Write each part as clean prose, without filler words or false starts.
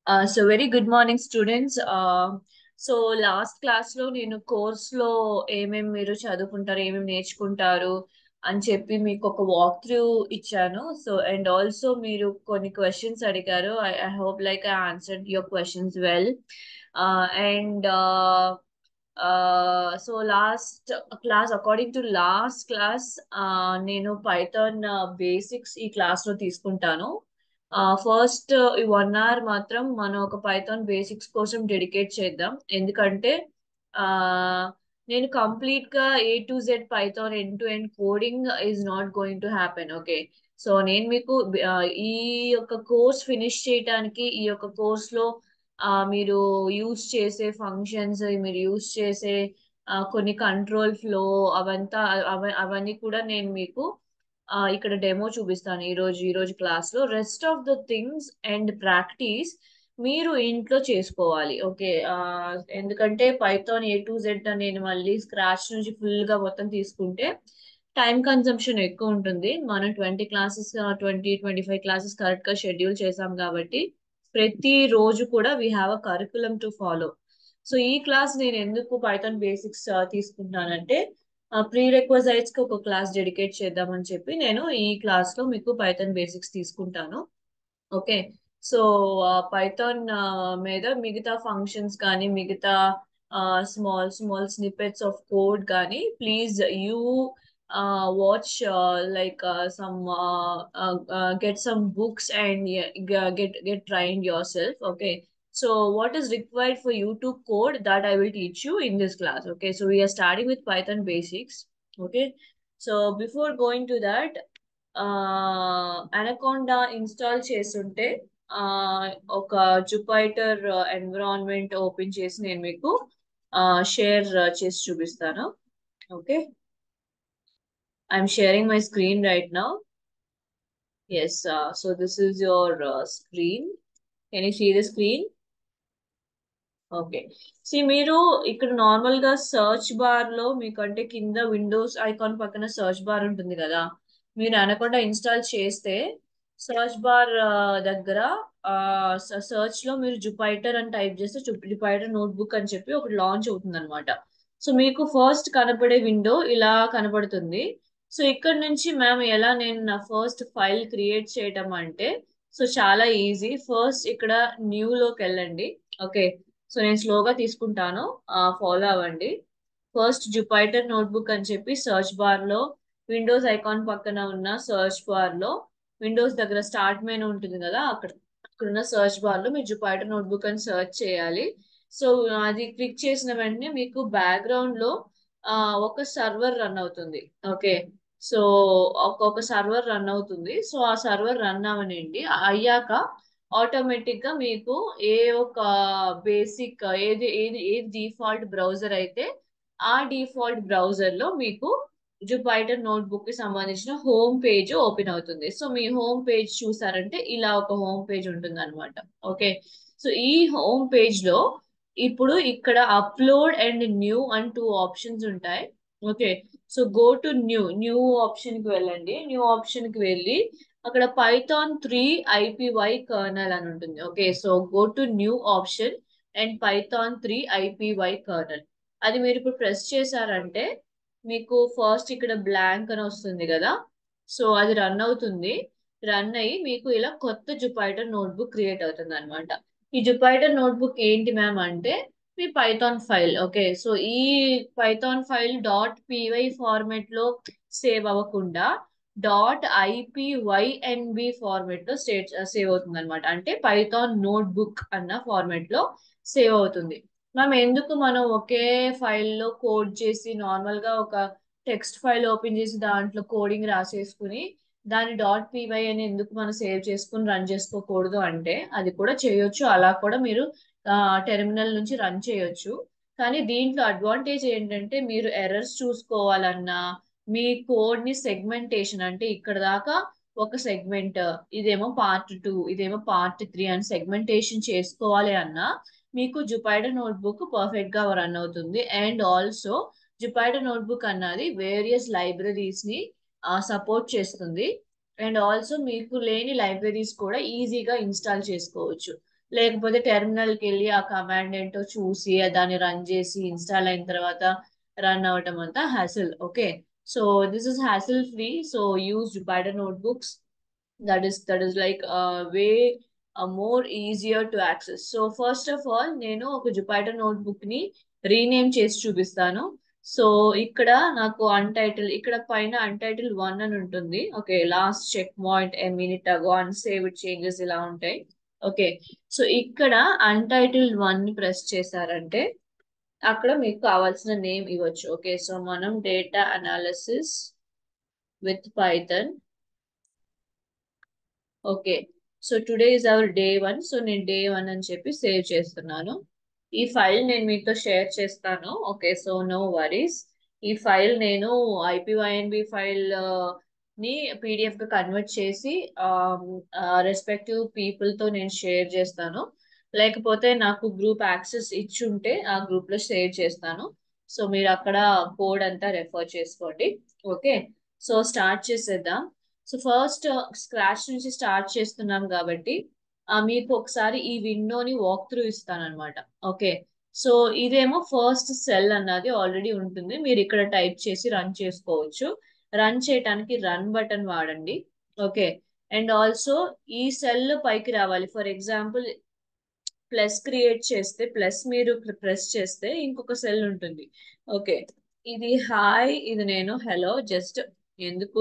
So very good morning, students. So last class లో నేను course లో ఏమేమి మీరు చదువుకుంటారు, ఏమేమి నేర్చుకుంటారు అని చెప్పి మీకు ఒక వాక్ త్రూ ఇచ్చాను. సో అండ్ ఆల్సో మీరు కొన్ని క్వశ్చన్స్ అడిగారు. I hope like I answered your questions well. And so last class according to last class నేను పైథాన్ బేసిక్స్ ఈ క్లాస్ లో తీసుకుంటాను. ఫస్ట్ ఈ 1 hour మాత్రం మనం ఒక పైథాన్ బేసిక్స్ కోసం డెడికేట్ చేద్దాం. ఎందుకంటే ఆ నేను కంప్లీట్ గా A to Z Python end to end coding is not going to happen. Okay, so నేను మీకు ఈ యొక్క కోర్స్ ఫినిష్ చేయడానికి ఈ యొక్క కోర్స్ లో మీరు యూజ్ చేసే ఫంక్షన్స్, మీరు యూజ్ చేసే కొన్ని కంట్రోల్ ఫ్లో అవంతా అవన్నీ కూడా నేను మీకు ఇక్కడ డెమో చూపిస్తాను ఈ రోజు క్లాస్ లో. Rest of the things and practice మీరు ఇంట్లో చేసుకోవాలి. ఓకే, ఎందుకంటే పైథాన్ A to Z నేను మళ్ళీ స్క్రాచ్ నుంచి ఫుల్ గా మొత్తం తీసుకుంటే టైం కన్సంప్షన్ ఎక్కువ ఉంటుంది. మనం 20 క్లాసెస్ 25 క్లాసెస్ కరెక్ట్ గా షెడ్యూల్ చేసాం కాబట్టి ప్రతి రోజు కూడా we have a curriculum to follow. So ఈ క్లాస్ నేను ఎందుకు పైథాన్ బేసిక్స్ తీసుకుంటున్నానంటే ప్రీ రిక్వజైట్స్ కి ఒక క్లాస్ డెడికేట్ చేద్దామని చెప్పి నేను ఈ క్లాస్ లో మీకు పైథాన్ బేసిక్స్ తీసుకుంటాను. ఓకే, సో పైథాన్ మీద మిగతా ఫంక్షన్స్ కానీ మిగతా small small snippets of code కానీ please you watch like some get some books and yeah, get trained yourself. Okay, so what is required for you to code, that I will teach you in this class. Okay, so we are starting with Python basics. Okay, so before going to that, anaconda install చేస్తుంటే ఒక Jupyter environment open చేసి నేను మీకు share చేసి చూపిస్తాను. Okay, I'm sharing my screen right now. Yes, so this is your screen. Can you see the screen? Okay, see మీరు ఇక్కడ normal గా సర్చ్ బార్ లో మీకంటే కింద విండోస్ ఐకాన్ పక్కన సర్చ్ బార్ ఉంటుంది కదా. మీరు అనకుండా ఇన్స్టాల్ చేస్తే సర్చ్ బార్ దగ్గర సర్చ్ లో మీరు జుపైటర్ అని టైప్ చేస్తే జుపైటర్ నోట్బుక్ అని చెప్పి ఒకటి లాంచ్ అవుతుంది అనమాట. సో మీకు ఫస్ట్ కనపడే విండో ఇలా కనపడుతుంది. సో ఇక్కడ నుంచి మ్యామ్ ఎలా నేను నా ఫస్ట్ ఫైల్ క్రియేట్ చేయటం అంటే, సో చాలా ఈజీ. ఫస్ట్ ఇక్కడ న్యూ లోకి వెళ్ళండి. ఓకే, సో నేను స్లోగా తీసుకుంటాను, ఫాలో అవ్వండి. ఫస్ట్ జుపైటర్ నోట్బుక్ అని చెప్పి సర్చ్ బార్ లో విండోస్ ఐకాన్ పక్కన ఉన్న సర్చ్ బార్ లో విండోస్ దగ్గర స్టార్ట్ మెనూ ఉంటుంది కదా, అక్కడున్న సర్చ్ బార్ లో మీరు జుపైటర్ నోట్బుక్ అని సర్చ్ చేయాలి. సో అది క్లిక్ చేసిన వెంటనే మీకు బ్యాక్గ్రౌండ్ లో ఆ, ఒక సర్వర్ రన్ అవుతుంది. ఓకే, సో ఒక్కొక్క సర్వర్ రన్ అవుతుంది. సో ఆ సర్వర్ రన్ అవనండి అయ్యాక ఆటోమేటిక్ గా మీకు ఏ ఒక బేసిక్ ఏది డిఫాల్ట్ బ్రౌజర్ అయితే ఆ డిఫాల్ట్ బ్రౌజర్ లో మీకు జుపైటర్ నోట్బుక్ కి సంబంధించిన హోమ్ పేజ్ ఓపెన్ అవుతుంది. సో మీ హోమ్ పేజ్ చూసారంటే ఇలా ఒక హోమ్ పేజ్ ఉంటుంది అనమాట. ఓకే, సో ఈ హోమ్ పేజ్ లో ఇప్పుడు ఇక్కడ అప్లోడ్ అండ్ న్యూ అని 2 ఆప్షన్స్ ఉంటాయి. Okay, so go to new option కి వెళ్ళండి. న్యూ ఆప్షన్ కి వెళ్ళి అక్కడ Python 3 IPY కర్నల్ అని ఉంటుంది. Okay, so go to new option and Python 3 IPY colonel. అది మీరు ఇప్పుడు ప్రెస్ చేశారంటే మీకు ఫస్ట్ ఇక్కడ బ్లాంక్ అని వస్తుంది కదా. సో అది రన్ అవుతుంది. రన్ అయ్యి మీకు ఇలా కొత్త జుపైటర్ నోట్బుక్ క్రియేట్ అవుతుంది అనమాట. ఈ జుపైటర్ నోట్బుక్ ఏంటి మ్యామ్ అంటే మీ పైథాన్ ఫైల్. ఓకే, సో ఈ పైథాన్ ఫైల్ .py ఫార్మెట్ లో సేవ్ అవ్వకుండా .ipynb ఫార్మెట్ లో సేవ్ అవుతుంది అనమాట. అంటే పైథాన్ నోట్బుక్ అన్న ఫార్మెట్ లో సేవ్ అవుతుంది. మనం ఒకే ఫైల్లో కోడ్ చేసి నార్మల్ గా ఒక టెక్స్ట్ ఫైల్ ఓపెన్ చేసి దాంట్లో కోడింగ్ రాసేసుకుని దాని .py అని ఎందుకు మనం సేవ్ చేసుకుని రన్ చేసుకోకూడదు అంటే అది కూడా చేయొచ్చు. అలా కూడా మీరు టెర్మినల్ నుంచి రన్ చేయొచ్చు. కానీ దీంట్లో అడ్వాంటేజ్ ఏంటంటే మీరు ఎర్రర్స్ చూసుకోవాలన్నా మీ కోడ్ ని సెగ్మెంటేషన్ అంటే ఇక్కడ దాకా ఒక సెగ్మెంట్, ఇదేమో పార్ట్ 2, ఇదేమో పార్ట్ 3 అని సెగ్మెంటేషన్ చేసుకోవాలి అన్నా మీకు జుపైటర్ నోట్బుక్ పర్ఫెక్ట్ గా రన్ అవుతుంది. అండ్ ఆల్సో జుపైటర్ నోట్బుక్ అన్నది వేరియస్ లైబ్రరీస్ ని సపోర్ట్ చేస్తుంది. అండ్ ఆల్సో మీకు లేని లైబ్రరీస్ కూడా ఈజీగా ఇన్స్టాల్ చేసుకోవచ్చు. లేకపోతే టెర్మినల్కి వెళ్ళి ఆ కమాండ్ ఏంటో చూసి దాన్ని రన్ చేసి ఇన్స్టాల్ అయిన తర్వాత రన్ అవటం అంతా hassle. Okay, so this is hassle free. So use Jupyter notebooks. That is like way more easier to access. So first of all నేను ఒక జుపైటర్ నోట్బుక్ ని రీనేమ్ చేసి చూపిస్తాను. సో ఇక్కడ నాకు అన్టైటిల్, ఇక్కడ పైన అన్టైటిల్ 1 అని ఉంటుంది. Okay, last check point a minute ago unsaved changes ఇలా ఉంటాయి. ఓకే, సో ఇక్కడ అన్టైటిల్ 1 ని ప్రెస్ చేశారంటే అక్కడ మీకు కావాల్సిన నేమ్ ఇవ్వచ్చు. ఓకే, సో మనం data analysis with Python. Okay, so today is our day 1. So నేను డే 1 అని చెప్పి సేవ్ చేస్తున్నాను. ఈ ఫైల్ నేను మీతో షేర్ చేస్తాను. Okay, so no worries. ఈ ఫైల్ నేను ఐపీవైఎన్బి ఫైల్ ని పీడిఎఫ్ గా కన్వర్ట్ చేసి రెస్పెక్టివ్ పీపుల్ తో నేను షేర్ చేస్తాను. లేకపోతే నాకు గ్రూప్ యాక్సెస్ ఇచ్చి ఉంటే ఆ గ్రూప్ లో షేర్ చేస్తాను. సో మీరు అక్కడ కోడ్ అంతా రెఫర్ చేసుకోండి. ఓకే, సో స్టార్ట్ చేసేద్దాం. సో ఫస్ట్ స్క్రాచ్ నుంచి స్టార్ట్ చేస్తున్నాం కాబట్టి మీకు ఒకసారి ఈ విండోని వాక్ త్రూ ఇస్తాను అనమాట. ఓకే, సో ఇదేమో ఫస్ట్ సెల్ అన్నది ఆల్రెడీ ఉంటుంది, మీరు ఇక్కడ టైప్ చేసి రన్ చేసుకోవచ్చు. రన్ చేయడానికి రన్ బటన్ వాడండి. ఓకే, అండ్ ఆల్సో ఈ సెల్ పైకి రావాలి. ఫర్ ఎగ్జాంపుల్ ప్లస్ క్రియేట్ చేస్తే, ప్లస్ మీరు ప్రెస్ చేస్తే ఇంకొక సెల్ ఉంటుంది. ఓకే, ఇది హాయ్, ఇది నేను హలో, జస్ట్ ఎందుకు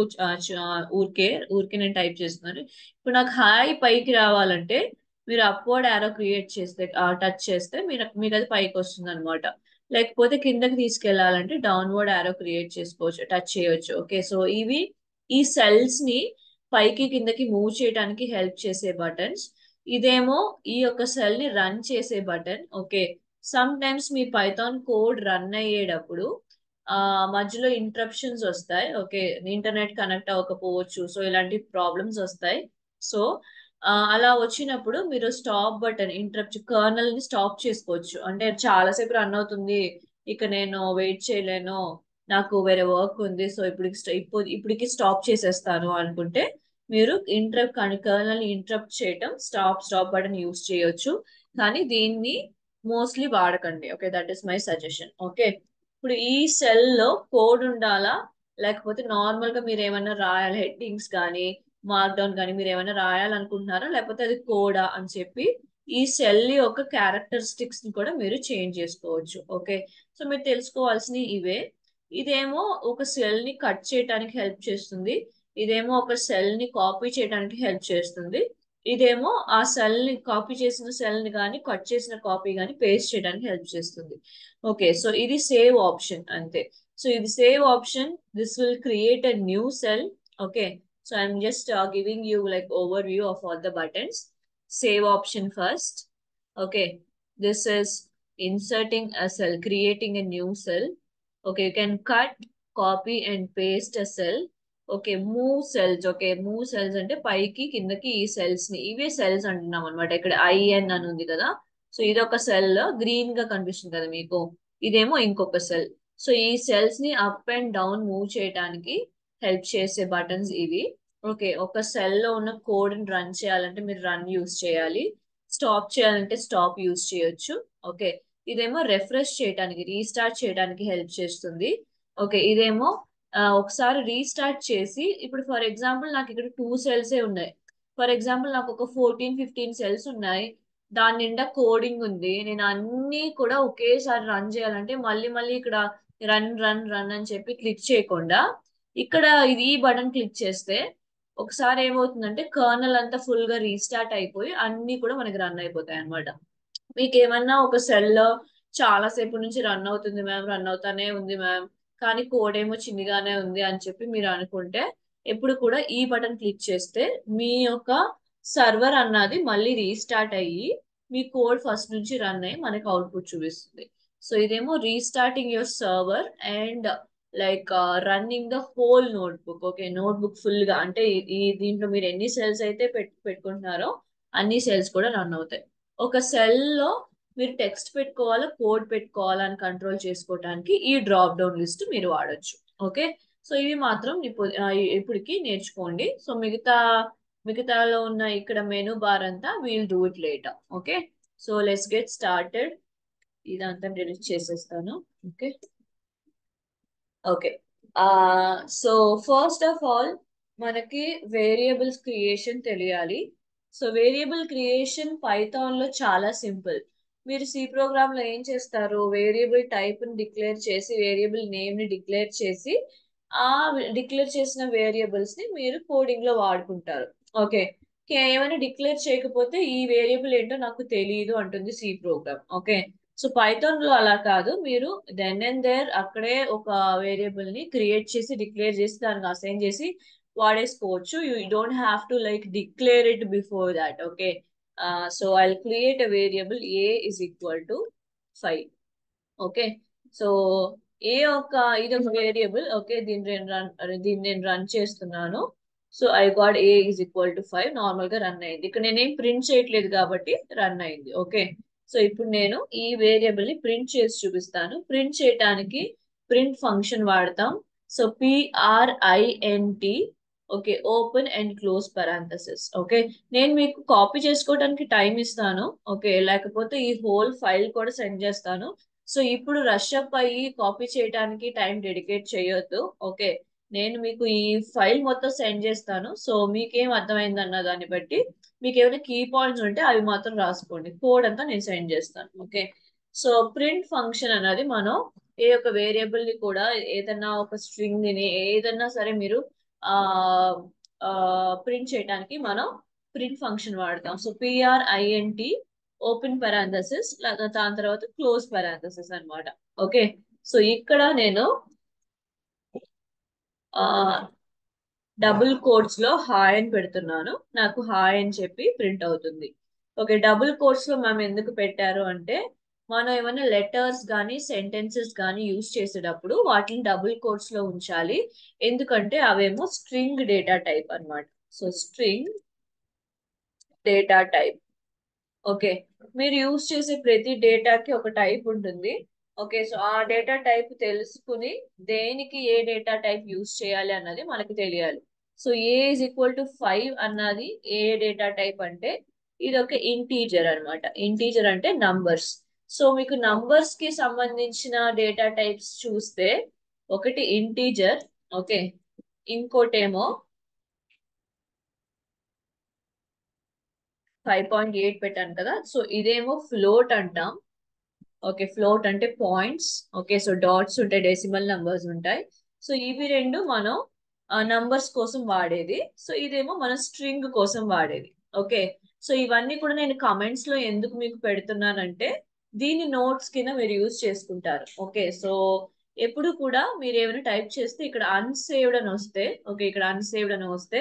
ఊరికే ఊరికే నేను టైప్ చేస్తున్నాను. ఇప్పుడు నాకు హాయ్ పైకి రావాలంటే మీరు అప్వర్డ్ యారో క్రియేట్ చేస్తే, టచ్ చేస్తే మీకు అది పైకి వస్తుంది అనమాట. లేకపోతే కిందకి తీసుకెళ్లాలంటే డౌన్వర్డ్ యారో క్రియేట్ చేసుకోవచ్చు, టచ్ చేయొచ్చు. ఓకే, సో ఇవి ఈ సెల్స్ ని పైకి కిందకి మూవ్ చేయడానికి హెల్ప్ చేసే బటన్స్. ఇదేమో ఈ యొక్క సెల్ ని రన్ చేసే బటన్. ఓకే, సమ్ టైమ్స్ మీ పైథాన్ కోడ్ రన్ అయ్యేటప్పుడు మధ్యలో ఇంటరప్షన్స్ వస్తాయి. ఓకే, ఇంటర్నెట్ కనెక్ట్ అవ్వకపోవచ్చు, సో ఇలాంటి ప్రాబ్లమ్స్ వస్తాయి. సో అలా వచ్చినప్పుడు మీరు స్టాప్ బటన్, ఇంటరప్ట్ కర్నల్ ని స్టాప్ చేసుకోవచ్చు. అంటే చాలాసేపు రన్ అవుతుంది, ఇక నేను వెయిట్ చేయలేను, నాకు వేరే వర్క్ ఉంది, సో ఇప్పటికి స్టాప్ చేసేస్తాను అనుకుంటే మీరు కర్నల్ ఇంటరప్ట్ చేయటం స్టాప్ బటన్ యూస్ చేయొచ్చు. కానీ దీన్ని మోస్ట్లీ వాడకండి. Okay, that is my suggestion. Okay, ఇప్పుడు ఈ సెల్ లో కోడ్ ఉండాలా, లేకపోతే నార్మల్ గా మీరు ఏమైనా రాయాలి, హెడ్డింగ్స్ కానీ మార్క్ డౌన్ కానీ మీరు ఏమైనా రాయాలనుకుంటున్నారా, లేకపోతే అది కోడా అని చెప్పి ఈ సెల్ యొక్క క్యారెక్టరిస్టిక్స్ ని కూడా మీరు చేంజ్ చేసుకోవచ్చు. ఓకే, సో మీరు తెలుసుకోవాల్సినవి ఇవే. ఇదేమో ఒక సెల్ ని కట్ చేయడానికి హెల్ప్ చేస్తుంది, ఇదేమో ఒక సెల్ ని కాపీ చేయడానికి హెల్ప్ చేస్తుంది, ఇదేమో ఆ సెల్ ని కాపీ చేసిన సెల్ ని కానీ కట్ చేసిన కాపీ కానీ పేస్ట్ చేయడానికి హెల్ప్ చేస్తుంది. ఓకే, సో ఇది సేవ్ ఆప్షన్ అంతే. సో ఇది save option, this will create a new cell. Okay, so I'm just giving you like overview of all the buttons. Save option first. Okay, this is inserting a cell, creating a new cell. Okay, you can cut, copy and paste a cell. Okay, move cells. Okay, move cells అంటే పైకి కిందకి ఈ cells ని, ఇవే cells అంటున్నాం అనమాట. ఇక్కడ IN అని ఉంది కదా, సో ఇదొక సెల్ గ్రీన్ గా కనిపిస్తుంది కదా మీకు, ఇదేమో ఇంకొక సెల్. సో ఈ సెల్స్ ని అప్ అండ్ డౌన్ మూవ్ చేయడానికి హెల్ప్ చేసే బటన్స్ ఇవి. ఓకే, ఒక సెల్ లో ఉన్న కోడ్ ని రన్ చేయాలంటే మీరు రన్ యూస్ చేయాలి, స్టాప్ చేయాలంటే స్టాప్ యూస్ చేయొచ్చు. ఓకే, ఇదేమో రిఫ్రెష్ చేయడానికి, రీస్టార్ట్ చేయడానికి హెల్ప్ చేస్తుంది. ఓకే, ఇదేమో ఒకసారి రీస్టార్ట్ చేసి, ఇప్పుడు ఫర్ ఎగ్జాంపుల్ నాకు ఇక్కడ 2 సెల్సే ఉన్నాయి. ఫర్ ఎగ్జాంపుల్ నాకు ఒక 14-15 సెల్స్ ఉన్నాయి, దాని నిండా కోడింగ్ ఉంది, నేను అన్ని కూడా ఒకేసారి రన్ చేయాలంటే మళ్ళీ మళ్ళీ ఇక్కడ రన్ రన్ రన్ అని చెప్పి క్లిక్ చేయకుండా ఇక్కడ ఇది ఈ బటన్ క్లిక్ చేస్తే ఒకసారి ఏమవుతుందంటే కర్నల్ అంతా ఫుల్ గా రీస్టార్ట్ అయిపోయి అన్ని కూడా మనకి రన్ అయిపోతాయి అనమాట. మీకు ఏమన్నా ఒక సెల్ లో చాలా సేపు నుంచి రన్ అవుతుంది మ్యామ్, రన్ అవుతానే ఉంది మ్యామ్, కానీ కోడ్ ఏమో చిన్నగానే ఉంది అని చెప్పి మీరు అనుకుంటే ఎప్పుడు కూడా ఈ బటన్ క్లిక్ చేస్తే మీ యొక్క సర్వర్ అన్నది మళ్ళీ రీస్టార్ట్ అయ్యి మీ కోడ్ ఫస్ట్ నుంచి రన్ అయ్యి మనకి అవుట్పుట్ చూపిస్తుంది. సో ఇదేమో restarting your server and like running the whole notebook. Okay, notebook full గా అంటే దీంట్లో మీరు ఎన్ని సెల్స్ అయితే పెట్టుకుంటున్నారో అన్ని సెల్స్ కూడా రన్ అవుతాయి. ఒక సెల్ లో మీరు టెక్స్ట్ పెట్టుకోవాలా, కోడ్ పెట్టుకోవాలా అని కంట్రోల్ చేసుకోవడానికి ఈ డ్రాప్ డౌన్ లిస్ట్ మీరు వాడొచ్చు. ఓకే, సో ఇవి మాత్రం ఇప్పటికి నేర్చుకోండి. సో మిగతా మిగతాలో ఉన్న ఇక్కడ మెనూ బార్ అంతా we'll do it later. Okay, so let's get started. ఇదంతా డిలీట్ చేసేస్తాను. Okay okay so first of all మనకి వేరియబుల్స్ క్రియేషన్ తెలియాలి. సో వేరియబుల్ క్రియేషన్ పైథాన్ లో చాలా సింపుల్. మీరు సి ప్రోగ్రామ్ లో ఏం చేస్తారు, వేరియబుల్ టైప్ ని డిక్లేర్ చేసి వేరియబుల్ నేమ్ ని డిక్లేర్ చేసి ఆ డిక్లేర్ చేసిన వేరియబుల్స్ ని మీరు కోడింగ్ లో వాడుకుంటారు. ఓకే, ఏమైనా డిక్లేర్ చేయకపోతే ఈ వేరియబుల్ ఏంటో నాకు తెలియదు అంటుంది C program. Okay, so Python లో అలా కాదు, మీరు దెన్ అండ్ దేర్ అక్కడే ఒక వేరియబుల్ ని క్రియేట్ చేసి డిక్లేర్ చేసి దానికి అసైన్ చేసి వాడేసుకోవచ్చు. You don't have to like declare it before that. Okay, so I create a variable A is equal to 5. Okay, so A ఒక ఇది ఒక వేరియబుల్. ఓకే, దీన్ని నేను రన్ చేస్తున్నాను. So I got A is equal to 5. Normal గా run అయింది. ఇక్కడ నేనేం ప్రింట్ చేయట్లేదు కాబట్టి రన్ అయింది. ఓకే, సో ఇప్పుడు నేను ఈ వేరియబుల్ ని ప్రింట్ చేసి చూపిస్తాను. ప్రింట్ చేయడానికి ప్రింట్ ఫంక్షన్ వాడతాం. So PRINT. Okay, open and close parenthesis. Okay, నేను మీకు కాపీ చేసుకోవడానికి టైం ఇస్తాను. ఓకే, లేకపోతే ఈ హోల్ ఫైల్ కూడా సెండ్ చేస్తాను. సో ఇప్పుడు రష్ అప్ అయ్యి కాపీ చేయడానికి టైం డెడికేట్ చేయొద్దు. ఓకే, నేను మీకు ఈ ఫైల్ మొత్తం సెండ్ చేస్తాను. సో మీకేం అర్థమైంది అన్న దాన్ని బట్టి మీకు ఏమైనా కీ పాయింట్స్ ఉంటే అవి మాత్రం రాసుకోండి. కోడ్ అంతా నేను సెండ్ చేస్తాను. ఓకే, సో ప్రింట్ ఫంక్షన్ అనేది మనం ఏ ఒక వేరియబుల్ ని కూడా ఏదన్నా ఒక స్ట్రింగ్ ని ఏదన్నా సరే మీరు ఆ ప్రింట్ చేయడానికి మనం ప్రింట్ ఫంక్షన్ వాడతాం. సో PRINT ఓపెన్ పారాంథసిస్ దాని తర్వాత క్లోజ్ పారాంథసిస్ అన్నమాట. ఓకే, సో ఇక్కడ నేను డబుల్ కోట్స్ లో హాయ్ అని పెడుతున్నాను. నాకు హాయ్ అని చెప్పి ప్రింట్ అవుతుంది. ఓకే, డబుల్ కోట్స్ లో మనం ఎందుకు పెట్టారు అంటే మనం ఏమైనా లెటర్స్ కానీ సెంటెన్సెస్ కానీ యూజ్ చేసేటప్పుడు వాటిని డబుల్ కోట్స్ లో ఉంచాలి. ఎందుకంటే అవేమో స్ట్రింగ్ డేటా టైప్ అన్నమాట. So string data type. Okay, మీరు యూజ్ చేసే ప్రతి డేటాకి ఒక టైప్ ఉంటుంది. ఓకే, సో ఆ డేటా టైప్ తెలుసుకుని దేనికి ఏ డేటా టైప్ యూజ్ చేయాలి అన్నది మనకి తెలియాలి. So A is equal to 5 అన్నది ఏ డేటా టైప్ అంటే ఇది ఒక ఇంటీజర్ అన్నమాట. ఇంటీజర్ అంటే నంబర్స్. సో మీకు నంబర్స్ కి సంబంధించిన డేటా టైప్స్ చూస్తే ఒకటి ఇంటీజర్. ఓకే, ఇంకోటేమో 5.8 పెట్టాను కదా, సో ఇదేమో ఫ్లోట్ అంటాం. ఓకే, ఫ్లోట్ అంటే పాయింట్స్. ఓకే, సో డాట్స్ ఉంటాయి, డెసిమల్ నంబర్స్ ఉంటాయి. సో ఇవి రెండు మనం నంబర్స్ కోసం వాడేది. సో ఇదేమో మన స్ట్రింగ్ కోసం వాడేది. ఓకే, సో ఇవన్నీ కూడా నేను కమెంట్స్ లో ఎందుకు మీకు పెడుతున్నానంటే దీని నోట్స్ కింద మీరు యూజ్ చేసుకుంటారు. ఓకే, సో ఎప్పుడు కూడా మీరు ఏమైనా టైప్ చేస్తే ఇక్కడ అన్సేవ్డ్ అని వస్తే, ఓకే ఇక్కడ అన్సేవ్డ్ అని వస్తే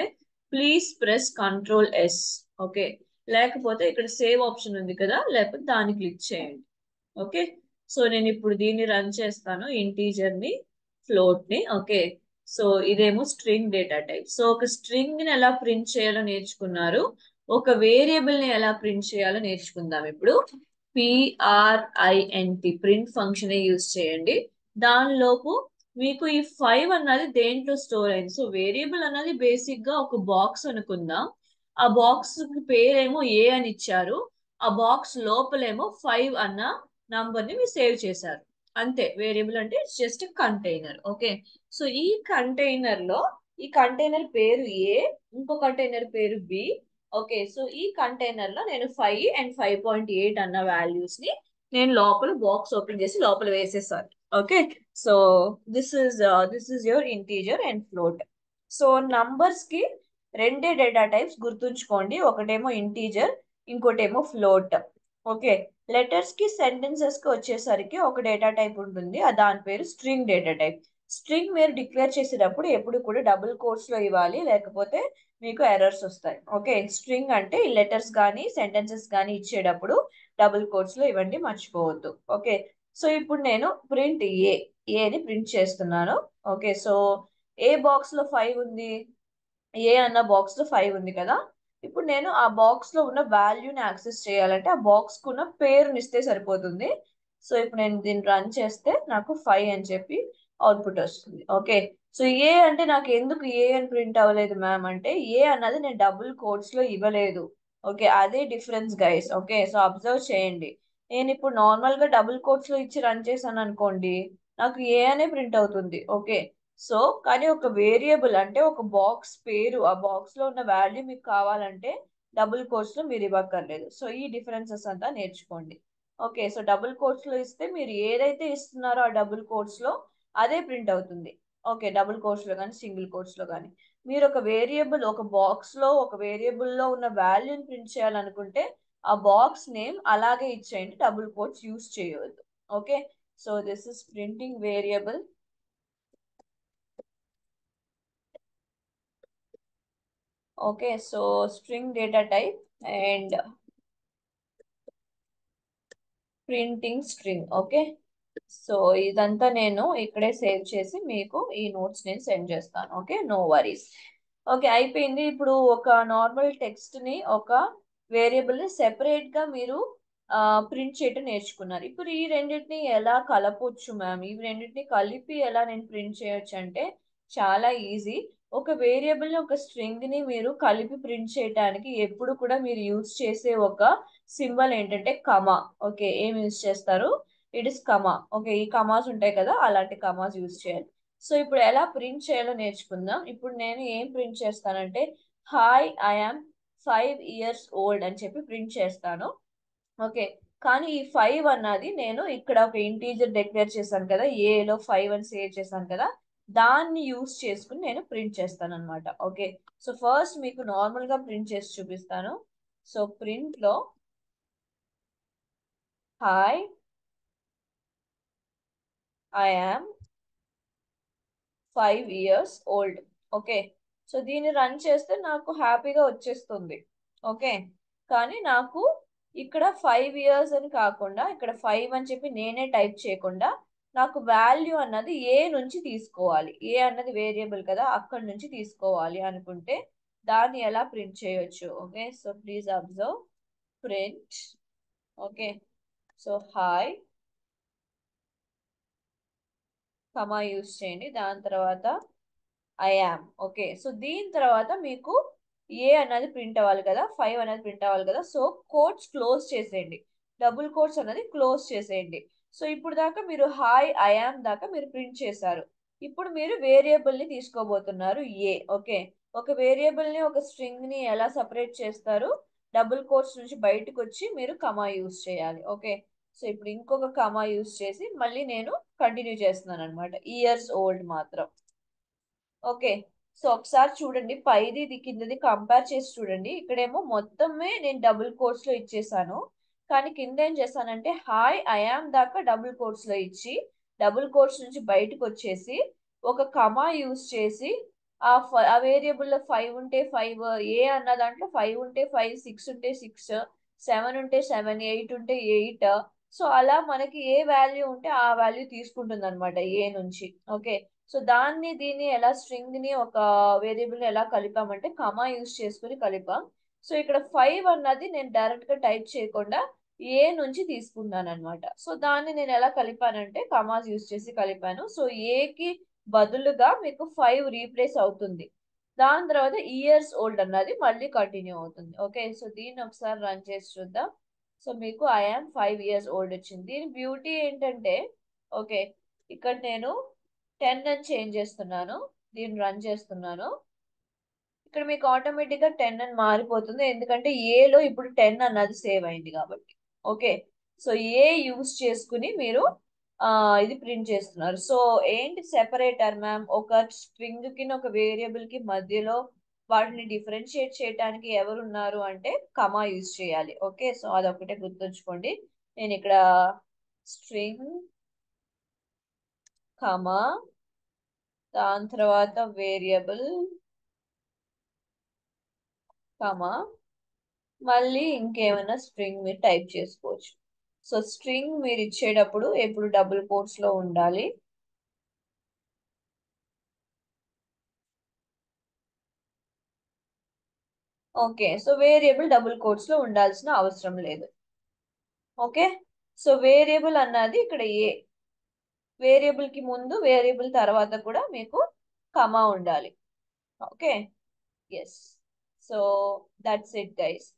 ప్లీజ్ ప్రెస్ Ctrl+S. ఓకే, లేకపోతే ఇక్కడ సేవ్ ఆప్షన్ ఉంది కదా, లేకపోతే దాన్ని క్లిక్ చేయండి. ఓకే, సో నేను ఇప్పుడు దీన్ని రన్ చేస్తాను, ఇంటీజర్ ని ఫ్లోట్ ని. ఓకే, సో ఇదేమో స్ట్రింగ్ డేటా టైప్. సో ఒక స్ట్రింగ్ ని ఎలా ప్రింట్ చేయాలో నేర్చుకున్నారు, ఒక వేరియబుల్ ని ఎలా ప్రింట్ చేయాలో నేర్చుకుందాం ఇప్పుడు. PRINT ప్రింట్ ఫంక్షన్ యూజ్ చేయండి. దానిలోపు మీకు ఈ 5 అన్నది దేంట్లో స్టోర్ అయింది. సో వేరియబుల్ అన్నది బేసిక్ గా ఒక బాక్స్ అనుకుందాం. ఆ బాక్స్ పేరేమో ఏ అని ఇచ్చారు. ఆ బాక్స్ లోపలేమో 5 అన్న నంబర్ ని మీరు సేవ్ చేశారు. అంతే, వేరియబుల్ అంటే it's just container. Okay, so ఈ కంటైనర్ లో ఈ కంటైనర్ పేరు ఏ, ఇంకో కంటైనర్ పేరు బి. ఓకే, సో ఈ కంటైనర్ లో నేను 5 అండ్ 5.8 అన్న వాల్యూస్ ని నేను లోపల బాక్స్ ఓపెన్ చేసి లోపల వేసేసాను. Okay, so this is your integer and float. So numbers కి రెండే డేటా టైప్స్ గుర్తుంచుకోండి, ఒకటేమో ఇంటీజర్, ఇంకోటేమో ఫ్లోట్. ఓకే, లెటర్స్ కి సెంటెన్సెస్ కి వచ్చేసరికి ఒక డేటా టైప్ ఉంటుంది, దాని పేరు స్ట్రింగ్ డేటా టైప్. స్ట్రింగ్ మీరు డిక్లేర్ చేసేటప్పుడు ఎప్పుడు కూడా డబుల్ కోట్స్ లో ఇవ్వాలి, లేకపోతే మీకు ఎర్రర్స్ వస్తాయి. ఓకే, స్ట్రింగ్ అంటే లెటర్స్ కానీ సెంటెన్సెస్ కానీ ఇచ్చేటప్పుడు డబుల్ కోట్స్ లో ఇవ్వండి, మర్చిపోవద్దు. ఓకే, సో ఇప్పుడు నేను ప్రింట్ ఏని ప్రింట్ చేస్తున్నాను. ఓకే, సో ఏ బాక్స్ లో 5 ఉంది, ఏ అన్న బాక్స్ లో 5 ఉంది కదా. ఇప్పుడు నేను ఆ బాక్స్ లో ఉన్న వాల్యూని యాక్సెస్ చేయాలంటే ఆ బాక్స్ కు ఉన్న పేరుని ఇస్తే సరిపోతుంది. సో ఇప్పుడు నేను దీన్ని రన్ చేస్తే నాకు 5 అని చెప్పి అవుట్పుట్ వస్తుంది. ఓకే, సో ఏ అంటే నాకు ఎందుకు ఏ అని ప్రింట్ అవ్వలేదు మ్యామ్ అంటే ఏ అన్నది నేను డబుల్ కోట్స్ లో ఇవ్వలేదు. ఓకే, అదే difference guys. Okay, so observe చేయండి. నేను ఇప్పుడు నార్మల్ గా డబుల్ కోట్స్ లో ఇచ్చి రన్ చేశాను అనుకోండి, నాకు ఏ అనే ప్రింట్ అవుతుంది. ఓకే, సో కానీ ఒక వేరియబుల్ అంటే ఒక బాక్స్ పేరు, ఆ బాక్స్ లో ఉన్న వాల్యూ మీకు కావాలంటే డబుల్ కోట్స్ లో మీరు ఇవ్వక్కర్లేదు. సో ఈ డిఫరెన్సెస్ అంతా నేర్చుకోండి. ఓకే, సో డబుల్ కోట్స్ లో ఇస్తే మీరు ఏదైతే ఇస్తున్నారో ఆ డబుల్ కోట్స్ లో అదే ప్రింట్ అవుతుంది. ఓకే, డబుల్ కోట్స్ లో కానీ సింగిల్ కోట్స్ లో కానీ మీరు ఒక వేరియబుల్, ఒక బాక్స్ లో ఒక వేరియబుల్ లో ఉన్న వాల్యూని ప్రింట్ చేయాలనుకుంటే ఆ బాక్స్ నేమ్ అలాగే ఇచ్చేయండి, డబుల్ కోట్స్ యూస్ చేయవద్దు. Okay, so this is printing variable. Okay, so string data type and printing string. Okay, so ఇదంతా నేను ఇక్కడే సేవ్ చేసి మీకు ఈ నోట్స్ నేను సెండ్ చేస్తాను. Okay, no worries. ఓకే, అయిపోయింది. ఇప్పుడు ఒక నార్మల్ టెక్స్ట్ ని, ఒక వేరియబుల్ ని సెపరేట్ గా మీరు ప్రింట్ చేయటం నేర్చుకున్నారు. ఇప్పుడు ఈ రెండింటిని ఎలా కలపొచ్చు మ్యామ్, ఈ రెండింటిని కలిపి ఎలా నేను ప్రింట్ చేయొచ్చు అంటే చాలా ఈజీ. ఒక వేరియబుల్ ని, ఒక స్ట్రింగ్ ని మీరు కలిపి ప్రింట్ చేయడానికి ఎప్పుడు కూడా మీరు యూజ్ చేసే ఒక సింబల్ ఏంటంటే కమా. ఓకే, ఏం యూజ్ చేస్తారు? It is comma. ఓకే, ఈ కమాస్ ఉంటాయి కదా, అలాంటి కమాస్ యూజ్ చేయాలి. సో ఇప్పుడు ఎలా ప్రింట్ చేయాలో నేర్చుకుందాం. ఇప్పుడు నేను ఏం ప్రింట్ చేస్తానంటే hi I am 5 years old అని చెప్పి ప్రింట్ చేస్తాను. ఓకే, కానీ ఈ 5 అన్నది నేను ఇక్కడ ఒక ఇంటీజర్ డిక్లేర్ చేశాను కదా, ఏలో 5 అని సేవ్ చేశాను కదా, దాన్ని యూస్ చేసుకుని నేను ప్రింట్ చేస్తాను అనమాట. ఓకే, సో ఫస్ట్ మీకు నార్మల్ గా ప్రింట్ చేసి చూపిస్తాను. సో ప్రింట్ లో hi I am 5 years old. Okay, so దీన్ని రన్ చేస్తే నాకు హ్యాపీగా వచ్చేస్తుంది. ఓకే, కానీ నాకు ఇక్కడ 5 years అని కాకుండా, ఇక్కడ 5 అని చెప్పి నేనే టైప్ చేయకుండా నాకు వాల్యూ అన్నది ఏ నుంచి తీసుకోవాలి, ఏ అన్నది వేరియబుల్ కదా, అక్కడి నుంచి తీసుకోవాలి అనుకుంటే దాన్ని ఎలా ప్రింట్ చేయొచ్చు. Okay, so please observe print. Okay, so hi comma use చేయండి, దాని తర్వాత ఐ యామ్. ఓకే, సో దీని తర్వాత మీకు ఏ అన్నది ప్రింట్ అవ్వాలి కదా, 5 అనేది ప్రింట్ అవ్వాలి కదా, సో కోట్స్ క్లోజ్ చేసేయండి, డబుల్ కోట్స్ అన్నది క్లోజ్ చేసేయండి. సో ఇప్పుడు దాకా మీరు హాయ్ ఐ యామ్ దాకా మీరు ప్రింట్ చేశారు. ఇప్పుడు మీరు వేరియబుల్ ని తీసుకోబోతున్నారు ఏ. ఓకే, ఒక వేరియబుల్ ని, ఒక స్ట్రింగ్ ని ఎలా సపరేట్ చేస్తారు? డబుల్ కోట్స్ నుంచి బయటకు వచ్చి మీరు కమా యూస్ చేయాలి. ఓకే, సో ఇప్పుడు ఇంకొక కమా యూస్ చేసి మళ్ళీ నేను కంటిన్యూ చేస్తున్నాను అనమాట, ఇయర్స్ ఓల్డ్ మాత్రం. ఓకే, సో ఒకసారి చూడండి, పైది ఇది కిందది కంపేర్ చేసి చూడండి. ఇక్కడేమో మొత్తమే నేను డబుల్ కోట్స్ లో ఇచ్చేసాను, కానీ కింద ఏం చేశానంటే హాయ్ ఐ యామ్ దాకా డబుల్ కోట్స్ లో ఇచ్చి డబుల్ కోట్స్ నుంచి బయటకు వచ్చేసి ఒక కమా యూస్ చేసి ఆ వేరియబుల్ లో 5 ఉంటే 5, ఏ అన్న దాంట్లో 5 ఉంటే 5, 6 ఉంటే 6, 7 ఉంటే 7, 8 ఉంటే 8. సో అలా మనకి ఏ వాల్యూ ఉంటే ఆ వాల్యూ తీసుకుంటుంది అనమాట ఏ నుంచి. ఓకే, సో దాన్ని దీన్ని ఎలా, స్ట్రింగ్ ని ఒక వేరియబుల్ ని ఎలా కలిపామంటే కమా యూస్ చేసుకుని కలిపాం. సో ఇక్కడ 5 అన్నది నేను డైరెక్ట్ గా టైప్ చేయకుండా ఏ నుంచి తీసుకున్నాను అనమాట. సో దాన్ని నేను ఎలా కలిపానంటే కమాస్ యూస్ చేసి కలిపాను. సో ఏకి బదులుగా మీకు 5 రీప్లేస్ అవుతుంది. దాని తర్వాత ఇయర్స్ ఓల్డ్ అన్నది మళ్ళీ కంటిన్యూ అవుతుంది. ఓకే, సో దీన్ని ఒకసారి రన్ చేసి చూద్దాం. సో మీకు ఐ యామ్ 5 years old వచ్చింది. దీని బ్యూటీ ఏంటంటే, ఓకే, ఇక్కడ నేను 10 అని చేంజ్ చేస్తున్నాను, దీన్ని రన్ చేస్తున్నాను. ఇక్కడ మీకు ఆటోమేటిక్ గా 10 అని మారిపోతుంది, ఎందుకంటే ఏలో ఇప్పుడు 10 అన్నది సేవ్ అయింది కాబట్టి. ఓకే, సో ఏ యూస్ చేసుకుని మీరు ఇది ప్రింట్ చేస్తున్నారు. సో ఏంటి సెపరేటర్ మ్యామ్? ఒక స్ట్రింగ్ కి ఒక వేరియబుల్ కి మధ్యలో వాటిని డిఫరెన్షియేట్ చేయడానికి ఎవరున్నారు అంటే కమా యూస్ చేయాలి. ఓకే, సో అదొకటే గుర్తుంచుకోండి. నేను ఇక్కడ స్ట్రింగ్ కమా, దాని తర్వాత వేరియబుల్ కమా, మళ్ళీ ఇంకేమైనా స్ట్రింగ్ మీరు టైప్ చేసుకోవచ్చు. సో స్ట్రింగ్ మీరు ఇచ్చేటప్పుడు ఎప్పుడు డబుల్ కోట్స్ లో ఉండాలి. Okay, so variable double quotes లో ఉండాల్సిన అవసరం లేదు. ఓకే, సో వేరియబుల్ అన్నది ఇక్కడ ఏ, వేరియబుల్ కి ముందు వేరియబుల్ తర్వాత కూడా మీకు కమా ఉండాలి. Okay. Yes. So that's it guys.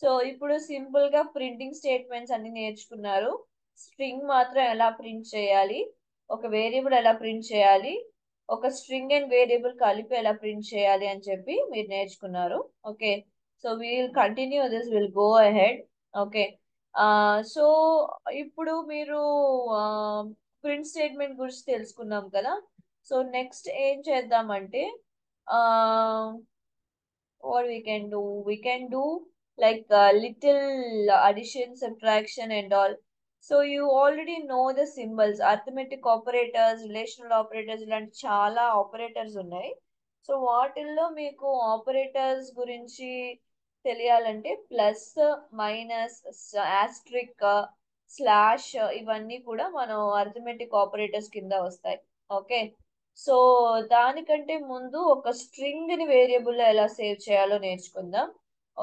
So ఇప్పుడు సింపుల్ గా ప్రింటింగ్ స్టేట్మెంట్స్ అన్ని నేర్చుకున్నారు. స్ట్రింగ్ మాత్రం ఎలా ప్రింట్ చేయాలి, ఒక వేరియబుల్ ఎలా ప్రింట్ చేయాలి, ఒక స్ట్రింగ్ అండ్ వేరియబుల్ కలిపి ఎలా ప్రింట్ చేయాలి అని చెప్పి మీరు నేర్చుకున్నారు. Okay. So will continue this, will go ahead. Okay. So ఇప్పుడు మీరు ప్రింట్ స్టేట్మెంట్ గురించి తెలుసుకున్నాం కదా. సో నెక్స్ట్ ఏం చేద్దామంటే, ఆ what we can do like little addition, subtraction and all. So you already know the symbols, arithmetic operators, relational operators, ఇలాంటి చాలా ఆపరేటర్స్ ఉన్నాయి. సో వాటిల్లో మీకు ఆపరేటర్స్ గురించి తెలియాలంటే ప్లస్, మైనస్, ఆస్ట్రిక్, స్లాష్ ఇవన్నీ కూడా మనం అర్థమెటిక్ ఆపరేటర్స్ కింద వస్తాయి. ఓకే. సో దానికంటే ముందు ఒక స్ట్రింగ్ ని వేరియబుల్ ఎలా సేవ్ చేయాలో నేర్చుకుందాం.